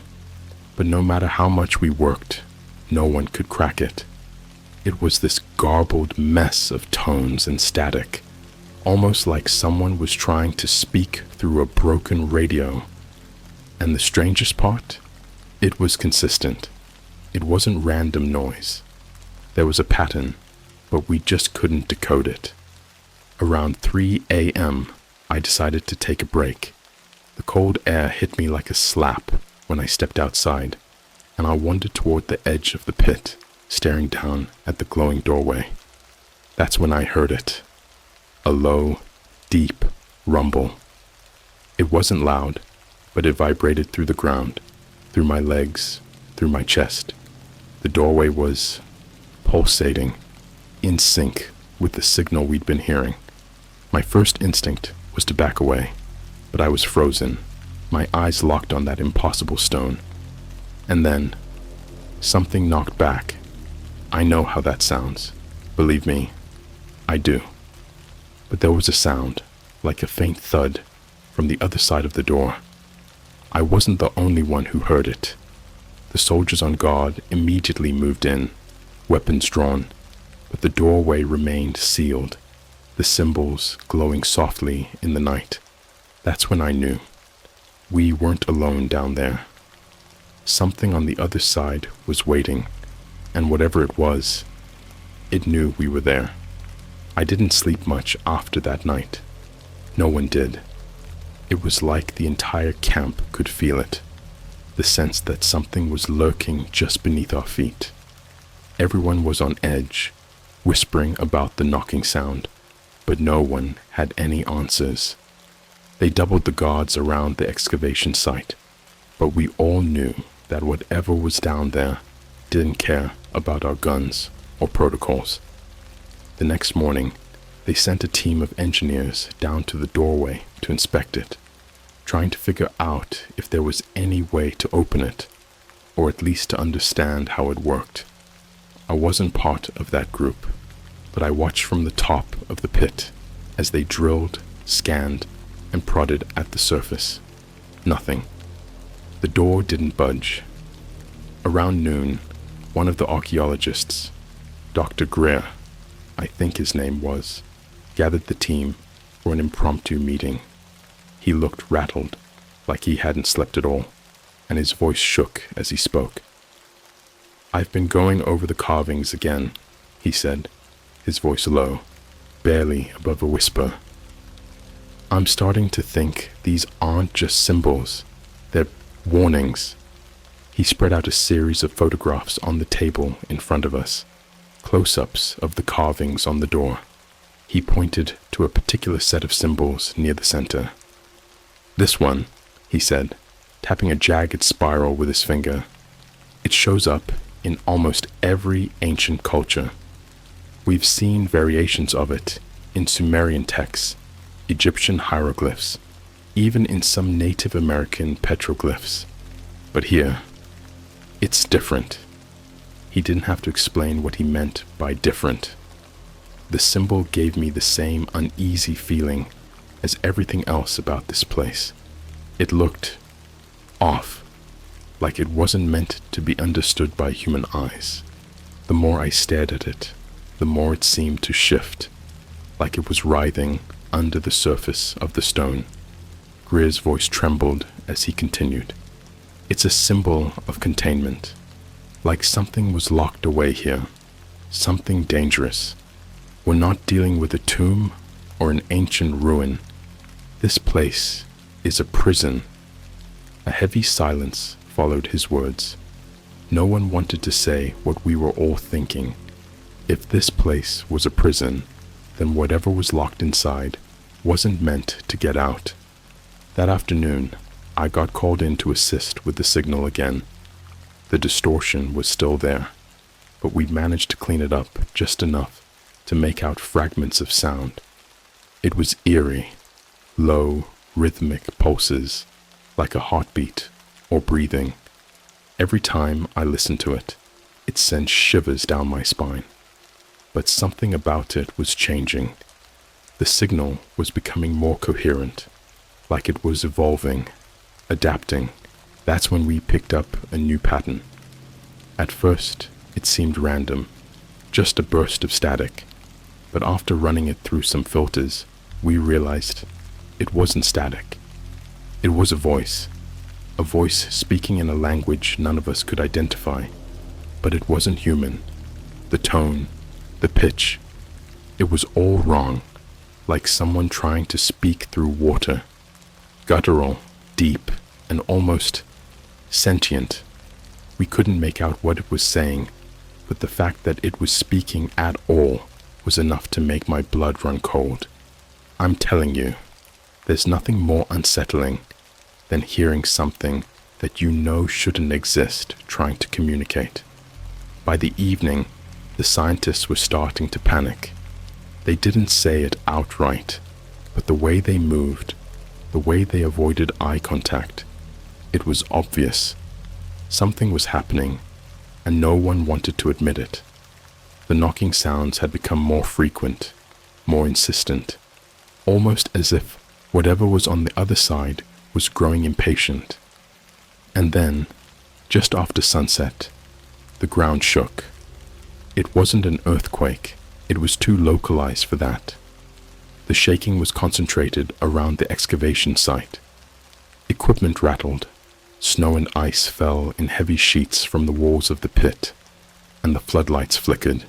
But no matter how much we worked, no one could crack it. It was this garbled mess of tones and static, almost like someone was trying to speak through a broken radio. And the strangest part? It was consistent. It wasn't random noise. There was a pattern, but we just couldn't decode it. Around 3 a.m., I decided to take a break. The cold air hit me like a slap when I stepped outside, and I wandered toward the edge of the pit, staring down at the glowing doorway. That's when I heard it. A low, deep rumble. It wasn't loud, but it vibrated through the ground, through my legs, through my chest. The doorway was pulsating, in sync with the signal we'd been hearing. My first instinct was to back away, but I was frozen, my eyes locked on that impossible stone. And then, something knocked back. I know how that sounds. Believe me, I do. But there was a sound, like a faint thud, from the other side of the door. I wasn't the only one who heard it. The soldiers on guard immediately moved in, weapons drawn, but the doorway remained sealed, the symbols glowing softly in the night. That's when I knew. We weren't alone down there. Something on the other side was waiting, and whatever it was, it knew we were there. I didn't sleep much after that night. No one did. It was like the entire camp could feel it, the sense that something was lurking just beneath our feet. Everyone was on edge, whispering about the knocking sound, but no one had any answers. They doubled the guards around the excavation site, but we all knew that whatever was down there didn't care about our guns or protocols. The next morning, they sent a team of engineers down to the doorway to inspect it, trying to figure out if there was any way to open it, or at least to understand how it worked. I wasn't part of that group, but I watched from the top of the pit as they drilled, scanned, and prodded at the surface. Nothing. The door didn't budge. Around noon, one of the archaeologists, Dr. Greer, I think his name was, gathered the team for an impromptu meeting. He looked rattled, like he hadn't slept at all, and his voice shook as he spoke. "I've been going over the carvings again," he said, his voice low, barely above a whisper. "I'm starting to think these aren't just symbols, they're warnings." He spread out a series of photographs on the table in front of us, close-ups of the carvings on the door. He pointed to a particular set of symbols near the center. "This one," he said, tapping a jagged spiral with his finger. "It shows up in almost every ancient culture. We've seen variations of it in Sumerian texts, Egyptian hieroglyphs, even in some Native American petroglyphs. But here, it's different." He didn't have to explain what he meant by different. The symbol gave me the same uneasy feeling as everything else about this place. It looked off, like it wasn't meant to be understood by human eyes. The more I stared at it, the more it seemed to shift, like it was writhing under the surface of the stone. Greer's voice trembled as he continued. "It's a symbol of containment, like something was locked away here, something dangerous. We're not dealing with a tomb or an ancient ruin. This place is a prison." A heavy silence followed his words. No one wanted to say what we were all thinking. If this place was a prison, then whatever was locked inside wasn't meant to get out. That afternoon, I got called in to assist with the signal again. The distortion was still there, but we'd managed to clean it up just enough to make out fragments of sound. It was eerie, low, rhythmic pulses, like a heartbeat or breathing. Every time I listened to it, it sent shivers down my spine. But something about it was changing. The signal was becoming more coherent, like it was evolving, adapting. That's when we picked up a new pattern. At first, it seemed random, just a burst of static, but after running it through some filters, we realized it wasn't static. It was a voice speaking in a language none of us could identify, but it wasn't human. The tone, the pitch, it was all wrong, like someone trying to speak through water, guttural, deep, and almost sentient. We couldn't make out what it was saying, but the fact that it was speaking at all was enough to make my blood run cold. I'm telling you, there's nothing more unsettling than hearing something that you know shouldn't exist trying to communicate. By the evening, the scientists were starting to panic. They didn't say it outright, but the way they moved, the way they avoided eye contact, it was obvious. Something was happening, and no one wanted to admit it. The knocking sounds had become more frequent, more insistent, almost as if whatever was on the other side was growing impatient. And then, just after sunset, the ground shook. It wasn't an earthquake. It was too localized for that. The shaking was concentrated around the excavation site. Equipment rattled. Snow and ice fell in heavy sheets from the walls of the pit, and the floodlights flickered.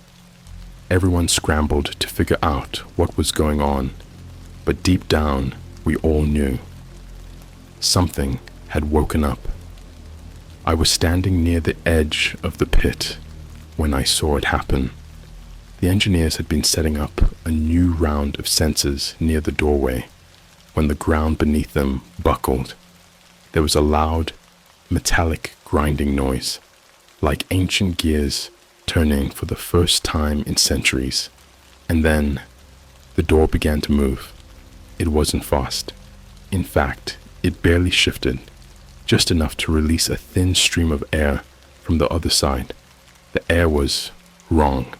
Everyone scrambled to figure out what was going on, but deep down, we all knew. Something had woken up. I was standing near the edge of the pit when I saw it happen. The engineers had been setting up a new round of sensors near the doorway when the ground beneath them buckled. There was a loud, metallic grinding noise, like ancient gears turning for the first time in centuries. And then the door began to move. It wasn't fast. In fact, it barely shifted, just enough to release a thin stream of air from the other side. The air was wrong.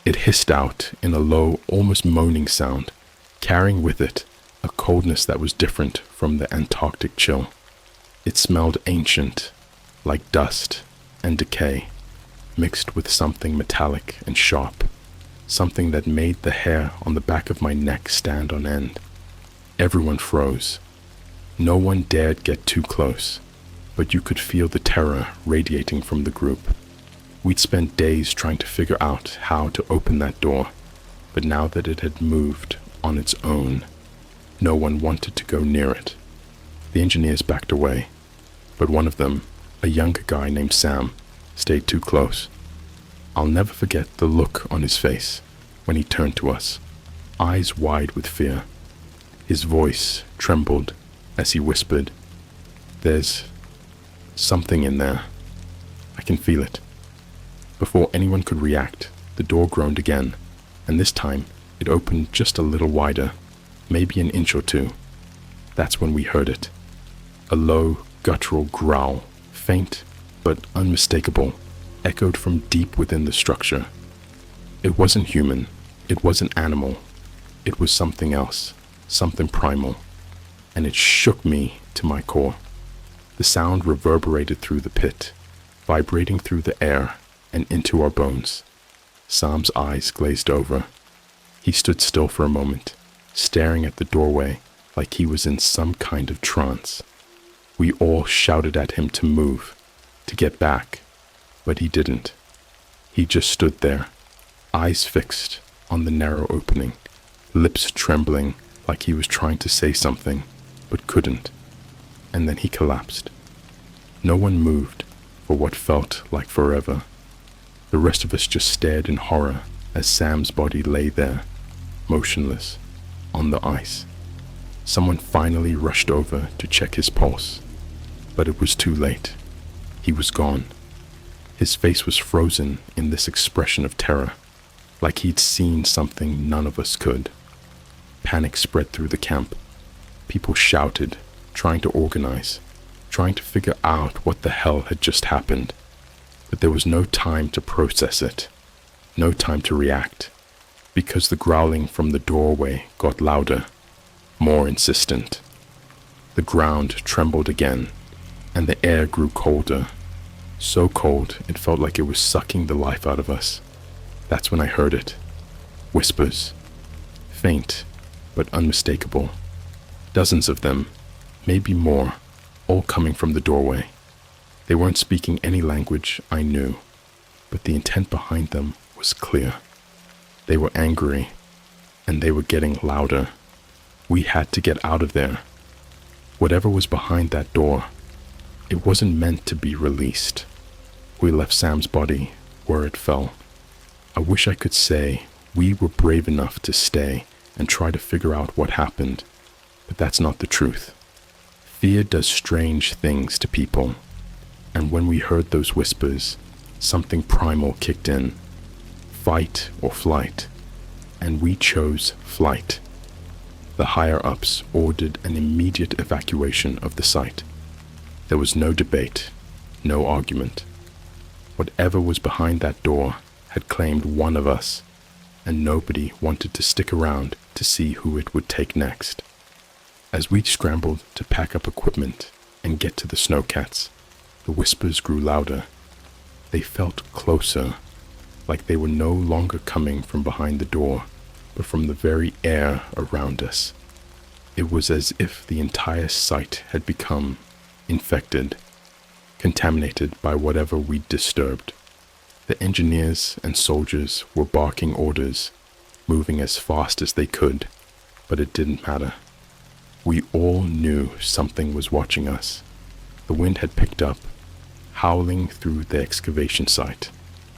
It hissed out in a low, almost moaning sound, carrying with it a coldness that was different from the Antarctic chill. It smelled ancient, like dust and decay, mixed with something metallic and sharp, something that made the hair on the back of my neck stand on end. Everyone froze. No one dared get too close, but you could feel the terror radiating from the group. We'd spent days trying to figure out how to open that door, but now that it had moved on its own, no one wanted to go near it. The engineers backed away, but one of them, a younger guy named Sam, stayed too close. I'll never forget the look on his face when he turned to us, eyes wide with fear. His voice trembled as he whispered, "There's something in there. I can feel it." Before anyone could react, the door groaned again, and this time it opened just a little wider, maybe an inch or two. That's when we heard it. A low, guttural growl, faint but unmistakable, echoed from deep within the structure. It wasn't human. It wasn't animal. It was something else, something primal, and it shook me to my core. The sound reverberated through the pit, vibrating through the air and into our bones. Sam's eyes glazed over. He stood still for a moment, staring at the doorway like he was in some kind of trance. We all shouted at him to move, to get back, but he didn't. He just stood there, eyes fixed on the narrow opening, lips trembling like he was trying to say something, but couldn't. And then he collapsed. No one moved for what felt like forever. The rest of us just stared in horror as Sam's body lay there, motionless, on the ice. Someone finally rushed over to check his pulse, but it was too late. He was gone. His face was frozen in this expression of terror, like he'd seen something none of us could. Panic spread through the camp. People shouted, trying to organize, trying to figure out what the hell had just happened. But there was no time to process it, no time to react. because the growling from the doorway got louder, more insistent. The ground trembled again, and the air grew colder. So cold it felt like it was sucking the life out of us. That's when I heard it. Whispers. Faint, but unmistakable. Dozens of them, maybe more, all coming from the doorway. They weren't speaking any language I knew, but the intent behind them was clear. They were angry, and they were getting louder. We had to get out of there. Whatever was behind that door, it wasn't meant to be released. We left Sam's body where it fell. I wish I could say we were brave enough to stay and try to figure out what happened, but that's not the truth. Fear does strange things to people, and when we heard those whispers, something primal kicked in. Fight or flight, and we chose flight. The higher-ups ordered an immediate evacuation of the site. There was no debate, no argument. Whatever was behind that door had claimed one of us, and nobody wanted to stick around to see who it would take next. As we scrambled to pack up equipment and get to the snowcats, the whispers grew louder. They felt closer, like they were no longer coming from behind the door, but from the very air around us. It was as if the entire site had become infected, contaminated by whatever we disturbed. The engineers and soldiers were barking orders, moving as fast as they could, but it didn't matter. We all knew something was watching us. The wind had picked up, howling through the excavation site,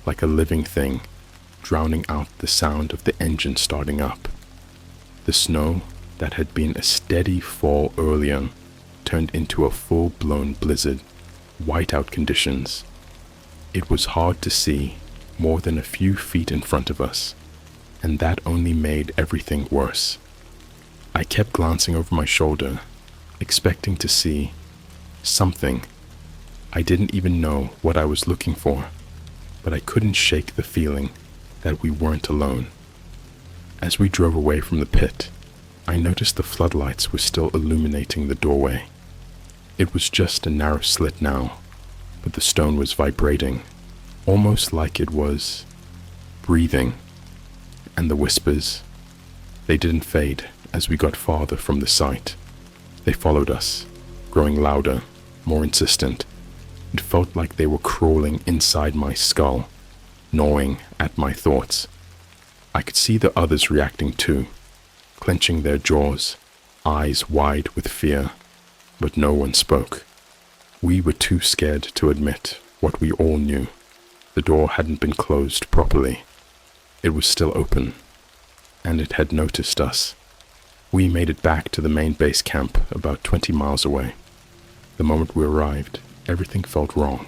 like a living thing, drowning out the sound of the engine starting up. The snow that had been a steady fall earlier turned into a full-blown blizzard, whiteout conditions. It was hard to see more than a few feet in front of us, and that only made everything worse. I kept glancing over my shoulder, expecting to see something. I didn't even know what I was looking for, but I couldn't shake the feeling that we weren't alone. As we drove away from the pit, I noticed the floodlights were still illuminating the doorway. It was just a narrow slit now, but the stone was vibrating, almost like it was breathing. And the whispers, they didn't fade as we got farther from the site. They followed us, growing louder, more insistent. It felt like they were crawling inside my skull, gnawing at my thoughts. I could see the others reacting too, clenching their jaws, eyes wide with fear, but no one spoke. We were too scared to admit what we all knew. The door hadn't been closed properly. It was still open, and it had noticed us. We made it back to the main base camp about 20 miles away. The moment we arrived, everything felt wrong.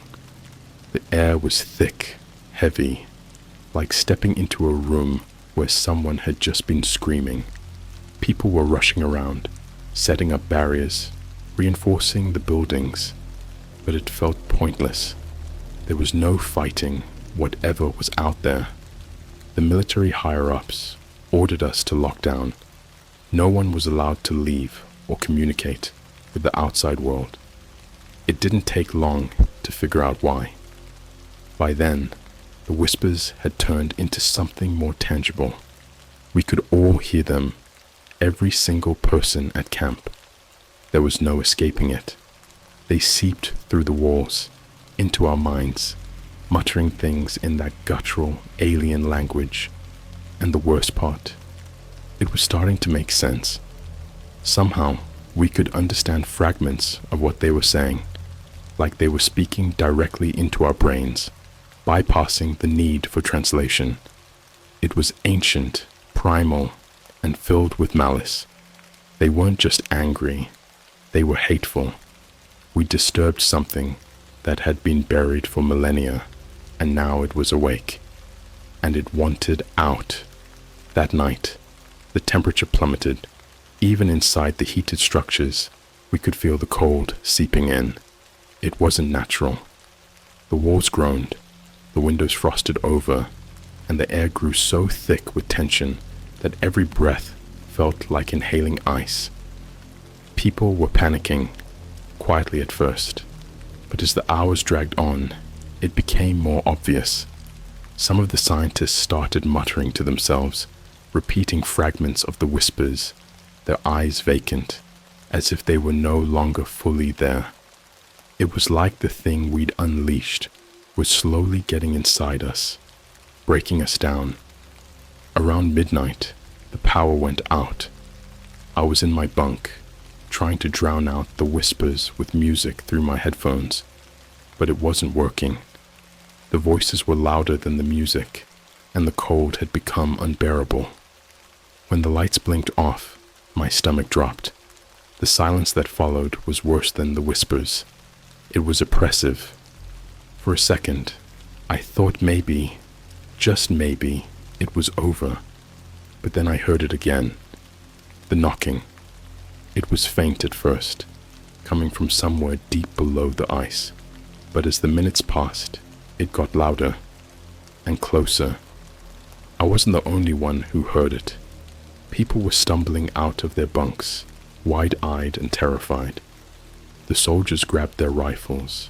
The air was thick, heavy, like stepping into a room where someone had just been screaming. People were rushing around, setting up barriers, reinforcing the buildings, but it felt pointless. There was no fighting whatever was out there. The military higher-ups ordered us to lock down. No one was allowed to leave or communicate with the outside world. It didn't take long to figure out why. By then, the whispers had turned into something more tangible. We could all hear them, every single person at camp. There was no escaping it. They seeped through the walls, into our minds, muttering things in that guttural alien language. And the worst part, it was starting to make sense. Somehow, we could understand fragments of what they were saying, like they were speaking directly into our brains, bypassing the need for translation. It was ancient, primal, and filled with malice. They weren't just angry, they were hateful. We disturbed something that had been buried for millennia, and now it was awake, and it wanted out. That night, the temperature plummeted. Even inside the heated structures, we could feel the cold seeping in. It wasn't natural. The walls groaned, the windows frosted over, and the air grew so thick with tension that every breath felt like inhaling ice. People were panicking, quietly at first, but as the hours dragged on, it became more obvious. Some of the scientists started muttering to themselves, repeating fragments of the whispers, their eyes vacant, as if they were no longer fully there. It was like the thing we'd unleashed was slowly getting inside us, breaking us down. Around midnight, the power went out. I was in my bunk, trying to drown out the whispers with music through my headphones, but it wasn't working. The voices were louder than the music, and the cold had become unbearable. When the lights blinked off, my stomach dropped. The silence that followed was worse than the whispers. It was oppressive. For a second, I thought maybe, just maybe, it was over. But then I heard it again. The knocking. It was faint at first, coming from somewhere deep below the ice. But as the minutes passed, it got louder and closer. I wasn't the only one who heard it. People were stumbling out of their bunks, wide-eyed and terrified. The soldiers grabbed their rifles.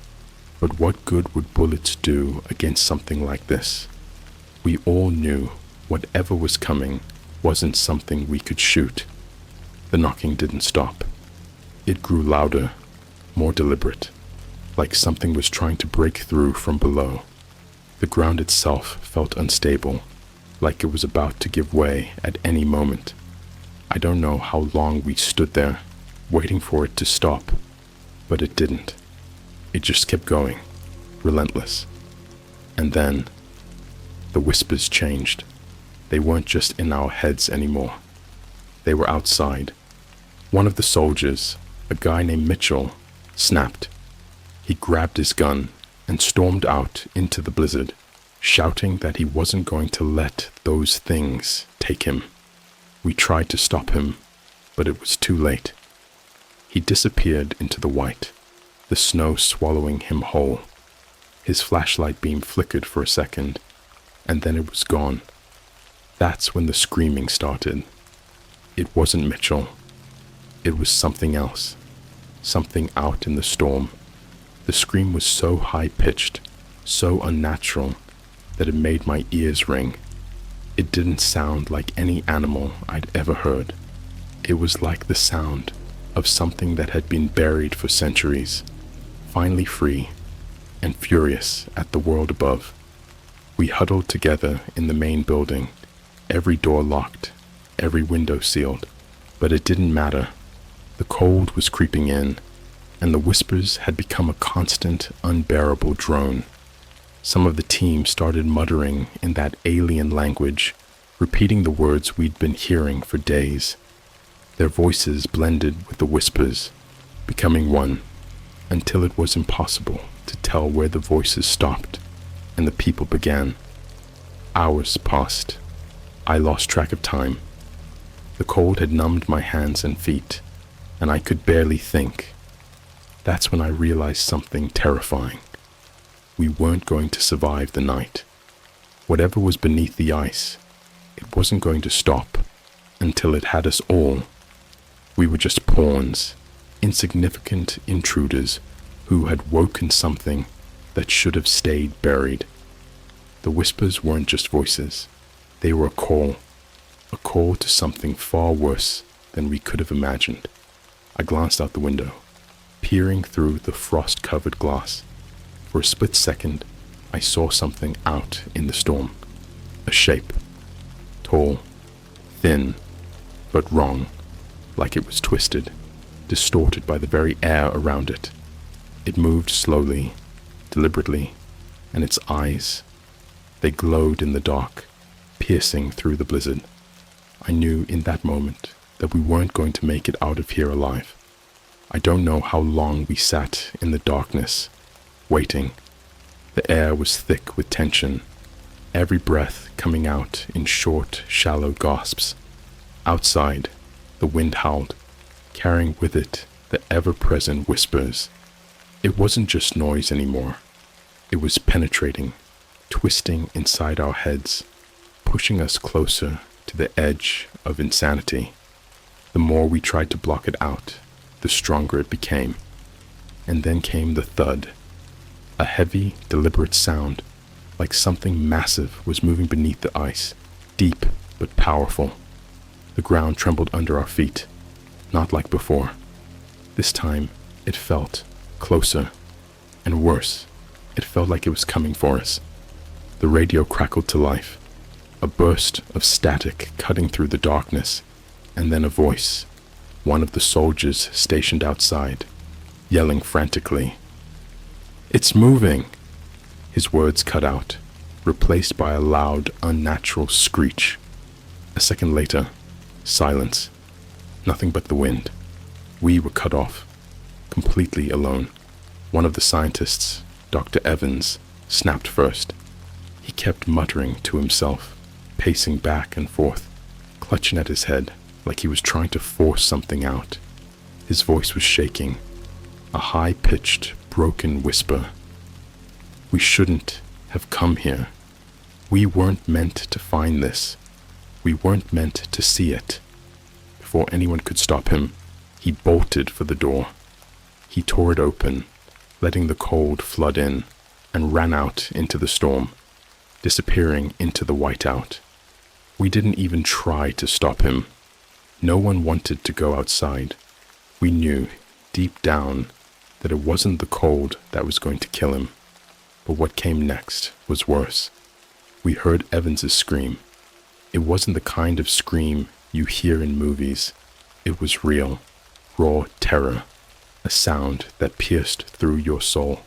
But what good would bullets do against something like this? We all knew whatever was coming wasn't something we could shoot. The knocking didn't stop. It grew louder, more deliberate, like something was trying to break through from below. The ground itself felt unstable, like it was about to give way at any moment. I don't know how long we stood there, waiting for it to stop, but it didn't. It just kept going, relentless. And then, the whispers changed. They weren't just in our heads anymore. They were outside. One of the soldiers, a guy named Mitchell, snapped. He grabbed his gun and stormed out into the blizzard, shouting that he wasn't going to let those things take him. We tried to stop him, but it was too late. He disappeared into the white, the snow swallowing him whole. His flashlight beam flickered for a second, and then it was gone. That's when the screaming started. It wasn't Mitchell. It was something else, something out in the storm. The scream was so high-pitched, so unnatural, that it made my ears ring. It didn't sound like any animal I'd ever heard. It was like the sound of something that had been buried for centuries, finally free and furious at the world above. We huddled together in the main building, every door locked, every window sealed, but it didn't matter. The cold was creeping in, and the whispers had become a constant, unbearable drone. Some of the team started muttering in that alien language, repeating the words we'd been hearing for days. Their voices blended with the whispers, becoming one, until it was impossible to tell where the voices stopped and the people began. Hours passed. I lost track of time. The cold had numbed my hands and feet, and I could barely think. That's when I realized something terrifying. We weren't going to survive the night. Whatever was beneath the ice, it wasn't going to stop until it had us all. We were just pawns, insignificant intruders who had woken something that should have stayed buried. The whispers weren't just voices. They were a call to something far worse than we could have imagined. I glanced out the window, peering through the frost-covered glass. For a split second, I saw something out in the storm. A shape. Tall, thin, but wrong, like it was twisted, distorted by the very air around it. It moved slowly, deliberately, and its eyes, they glowed in the dark, piercing through the blizzard. I knew in that moment that we weren't going to make it out of here alive. I don't know how long we sat in the darkness, waiting. The air was thick with tension, every breath coming out in short, shallow gasps. Outside, the wind howled, carrying with it the ever-present whispers. It wasn't just noise anymore. It was penetrating, twisting inside our heads, pushing us closer to the edge of insanity. The more we tried to block it out, the stronger it became. And then came the thud, a heavy, deliberate sound, like something massive was moving beneath the ice, deep but powerful. The ground trembled under our feet, not like before. This time, it felt closer, and worse, it felt like it was coming for us. The radio crackled to life, a burst of static cutting through the darkness, and then a voice, one of the soldiers stationed outside, yelling frantically, "It's moving!" His words cut out, replaced by a loud, unnatural screech. A second later, silence. Nothing but the wind. We were cut off, completely alone. One of the scientists, Dr. Evans, snapped first. He kept muttering to himself, pacing back and forth, clutching at his head like he was trying to force something out. His voice was shaking, a high-pitched, broken whisper. "We shouldn't have come here. We weren't meant to find this. We weren't meant to see it." Before anyone could stop him, he bolted for the door. He tore it open, letting the cold flood in, and ran out into the storm, disappearing into the whiteout. We didn't even try to stop him. No one wanted to go outside. We knew, deep down, that it wasn't the cold that was going to kill him. But what came next was worse. We heard Evans's scream. It wasn't the kind of scream you hear in movies. It was real, raw terror, a sound that pierced through your soul.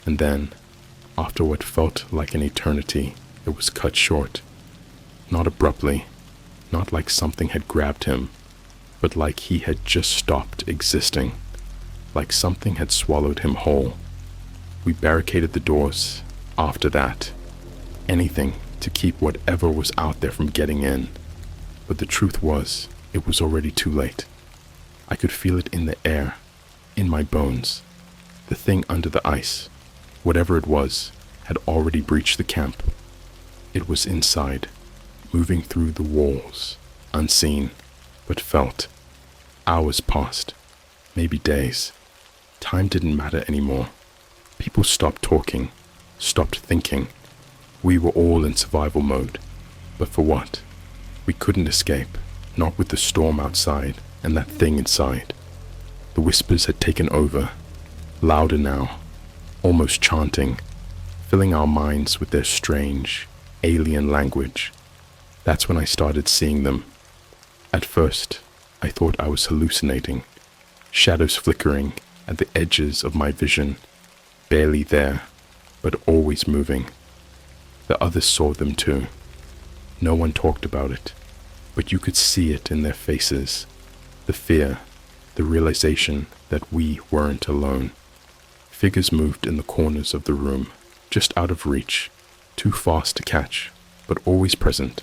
And then, after what felt like an eternity, it was cut short. Not abruptly, not like something had grabbed him, but like he had just stopped existing, like something had swallowed him whole. We barricaded the doors after that, anything to keep whatever was out there from getting in. But the truth was, it was already too late. I could feel it in the air, in my bones. The thing under the ice, whatever it was, had already breached the camp. It was inside, moving through the walls, unseen, but felt. Hours passed, maybe days. Time didn't matter anymore. People stopped talking, stopped thinking. We were all in survival mode. But for what? We couldn't escape, not with the storm outside and that thing inside. The whispers had taken over, louder now, almost chanting, filling our minds with their strange, alien language. That's when I started seeing them. At first, I thought I was hallucinating, shadows flickering at the edges of my vision, barely there, but always moving. The others saw them too. No one talked about it, but you could see it in their faces, the fear, the realization that we weren't alone. Figures moved in the corners of the room, just out of reach, too fast to catch, but always present,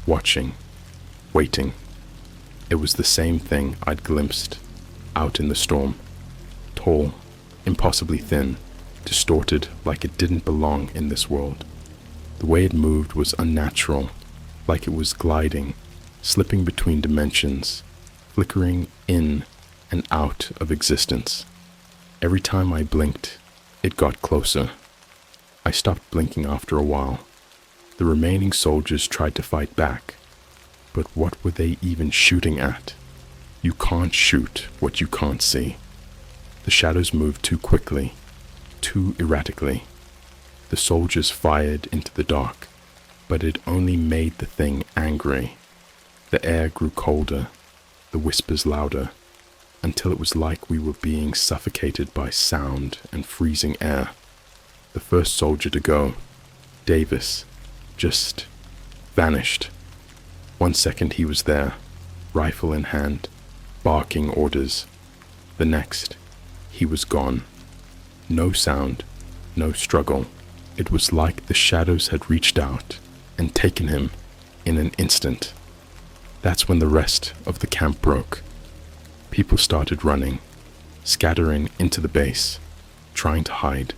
watching, waiting. It was the same thing I'd glimpsed out in the storm, tall, impossibly thin, distorted like it didn't belong in this world. The way it moved was unnatural, like it was gliding, slipping between dimensions, flickering in and out of existence. Every time I blinked, it got closer. I stopped blinking after a while. The remaining soldiers tried to fight back, but what were they even shooting at? You can't shoot what you can't see. The shadows moved too quickly, too erratically. The soldiers fired into the dark, but it only made the thing angry. The air grew colder, the whispers louder, until it was like we were being suffocated by sound and freezing air. The first soldier to go, Davis, just vanished. 1 second he was there, rifle in hand, barking orders. The next, he was gone. No sound, no struggle. It was like the shadows had reached out and taken him in an instant. That's when the rest of the camp broke. People started running, scattering into the base, trying to hide,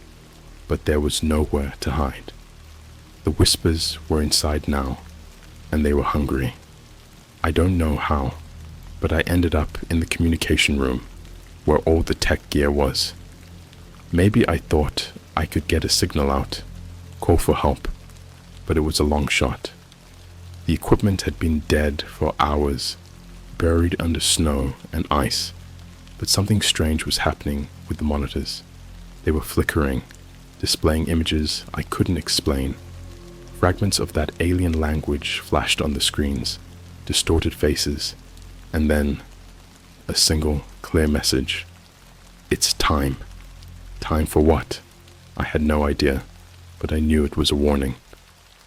but there was nowhere to hide. The whispers were inside now, and they were hungry. I don't know how, but I ended up in the communication room where all the tech gear was. Maybe I thought I could get a signal out, call for help, but it was a long shot. The equipment had been dead for hours, buried under snow and ice, but something strange was happening with the monitors. They were flickering, displaying images I couldn't explain. Fragments of that alien language flashed on the screens, distorted faces, and then a single clear message. It's time. Time for what? I had no idea, but I knew it was a warning,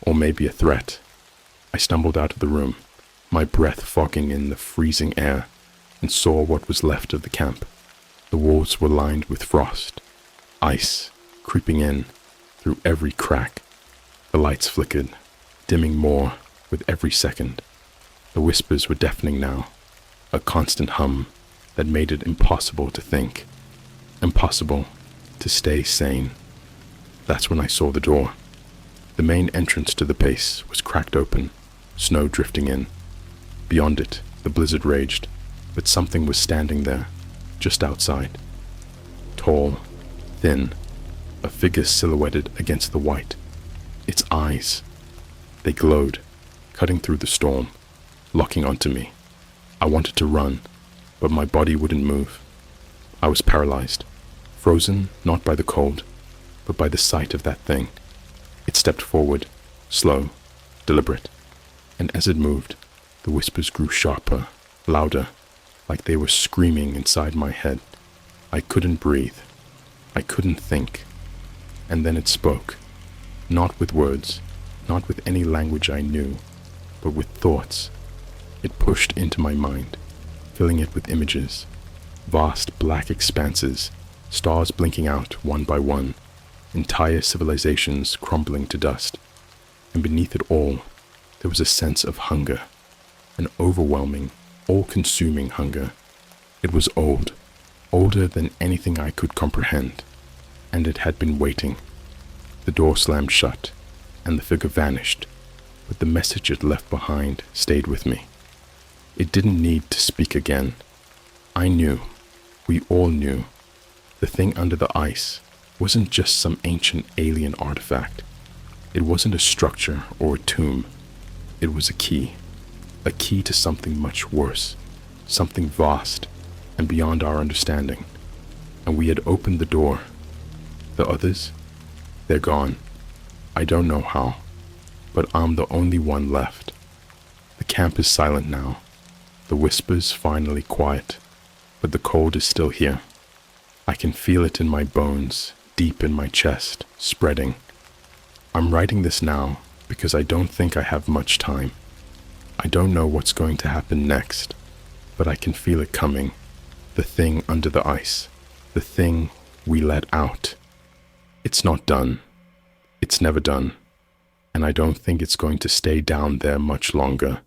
or maybe a threat. I stumbled out of the room, my breath fogging in the freezing air, and saw what was left of the camp. The walls were lined with frost, ice creeping in through every crack. The lights flickered, dimming more with every second. The whispers were deafening now, a constant hum that made it impossible to think, impossible to stay sane. That's when I saw the door. The main entrance to the base was cracked open, snow drifting in. Beyond it, the blizzard raged, but something was standing there, just outside. Tall, thin, a figure silhouetted against the white. Its eyes, they glowed, cutting through the storm, locking onto me. I wanted to run, but my body wouldn't move. I was paralyzed, frozen not by the cold, but by the sight of that thing. It stepped forward, slow, deliberate, and as it moved, the whispers grew sharper, louder, like they were screaming inside my head. I couldn't breathe. I couldn't think. And then it spoke, not with words, not with any language I knew, but with thoughts. It pushed into my mind, filling it with images, vast black expanses, stars blinking out one by one, entire civilizations crumbling to dust. And beneath it all, there was a sense of hunger, an overwhelming, all-consuming hunger. It was old, older than anything I could comprehend, and it had been waiting. The door slammed shut, and the figure vanished, but the message it left behind stayed with me. It didn't need to speak again. I knew, we all knew, the thing under the ice wasn't just some ancient alien artifact. It wasn't a structure or a tomb. It was a key to something much worse, something vast and beyond our understanding. And we had opened the door. The others, they're gone. I don't know how, but I'm the only one left. The camp is silent now, the whispers finally quiet, but the cold is still here. I can feel it in my bones, deep in my chest, spreading. I'm writing this now because I don't think I have much time. I don't know what's going to happen next, but I can feel it coming. The thing under the ice, the thing we let out. It's not done. It's never done. And I don't think it's going to stay down there much longer.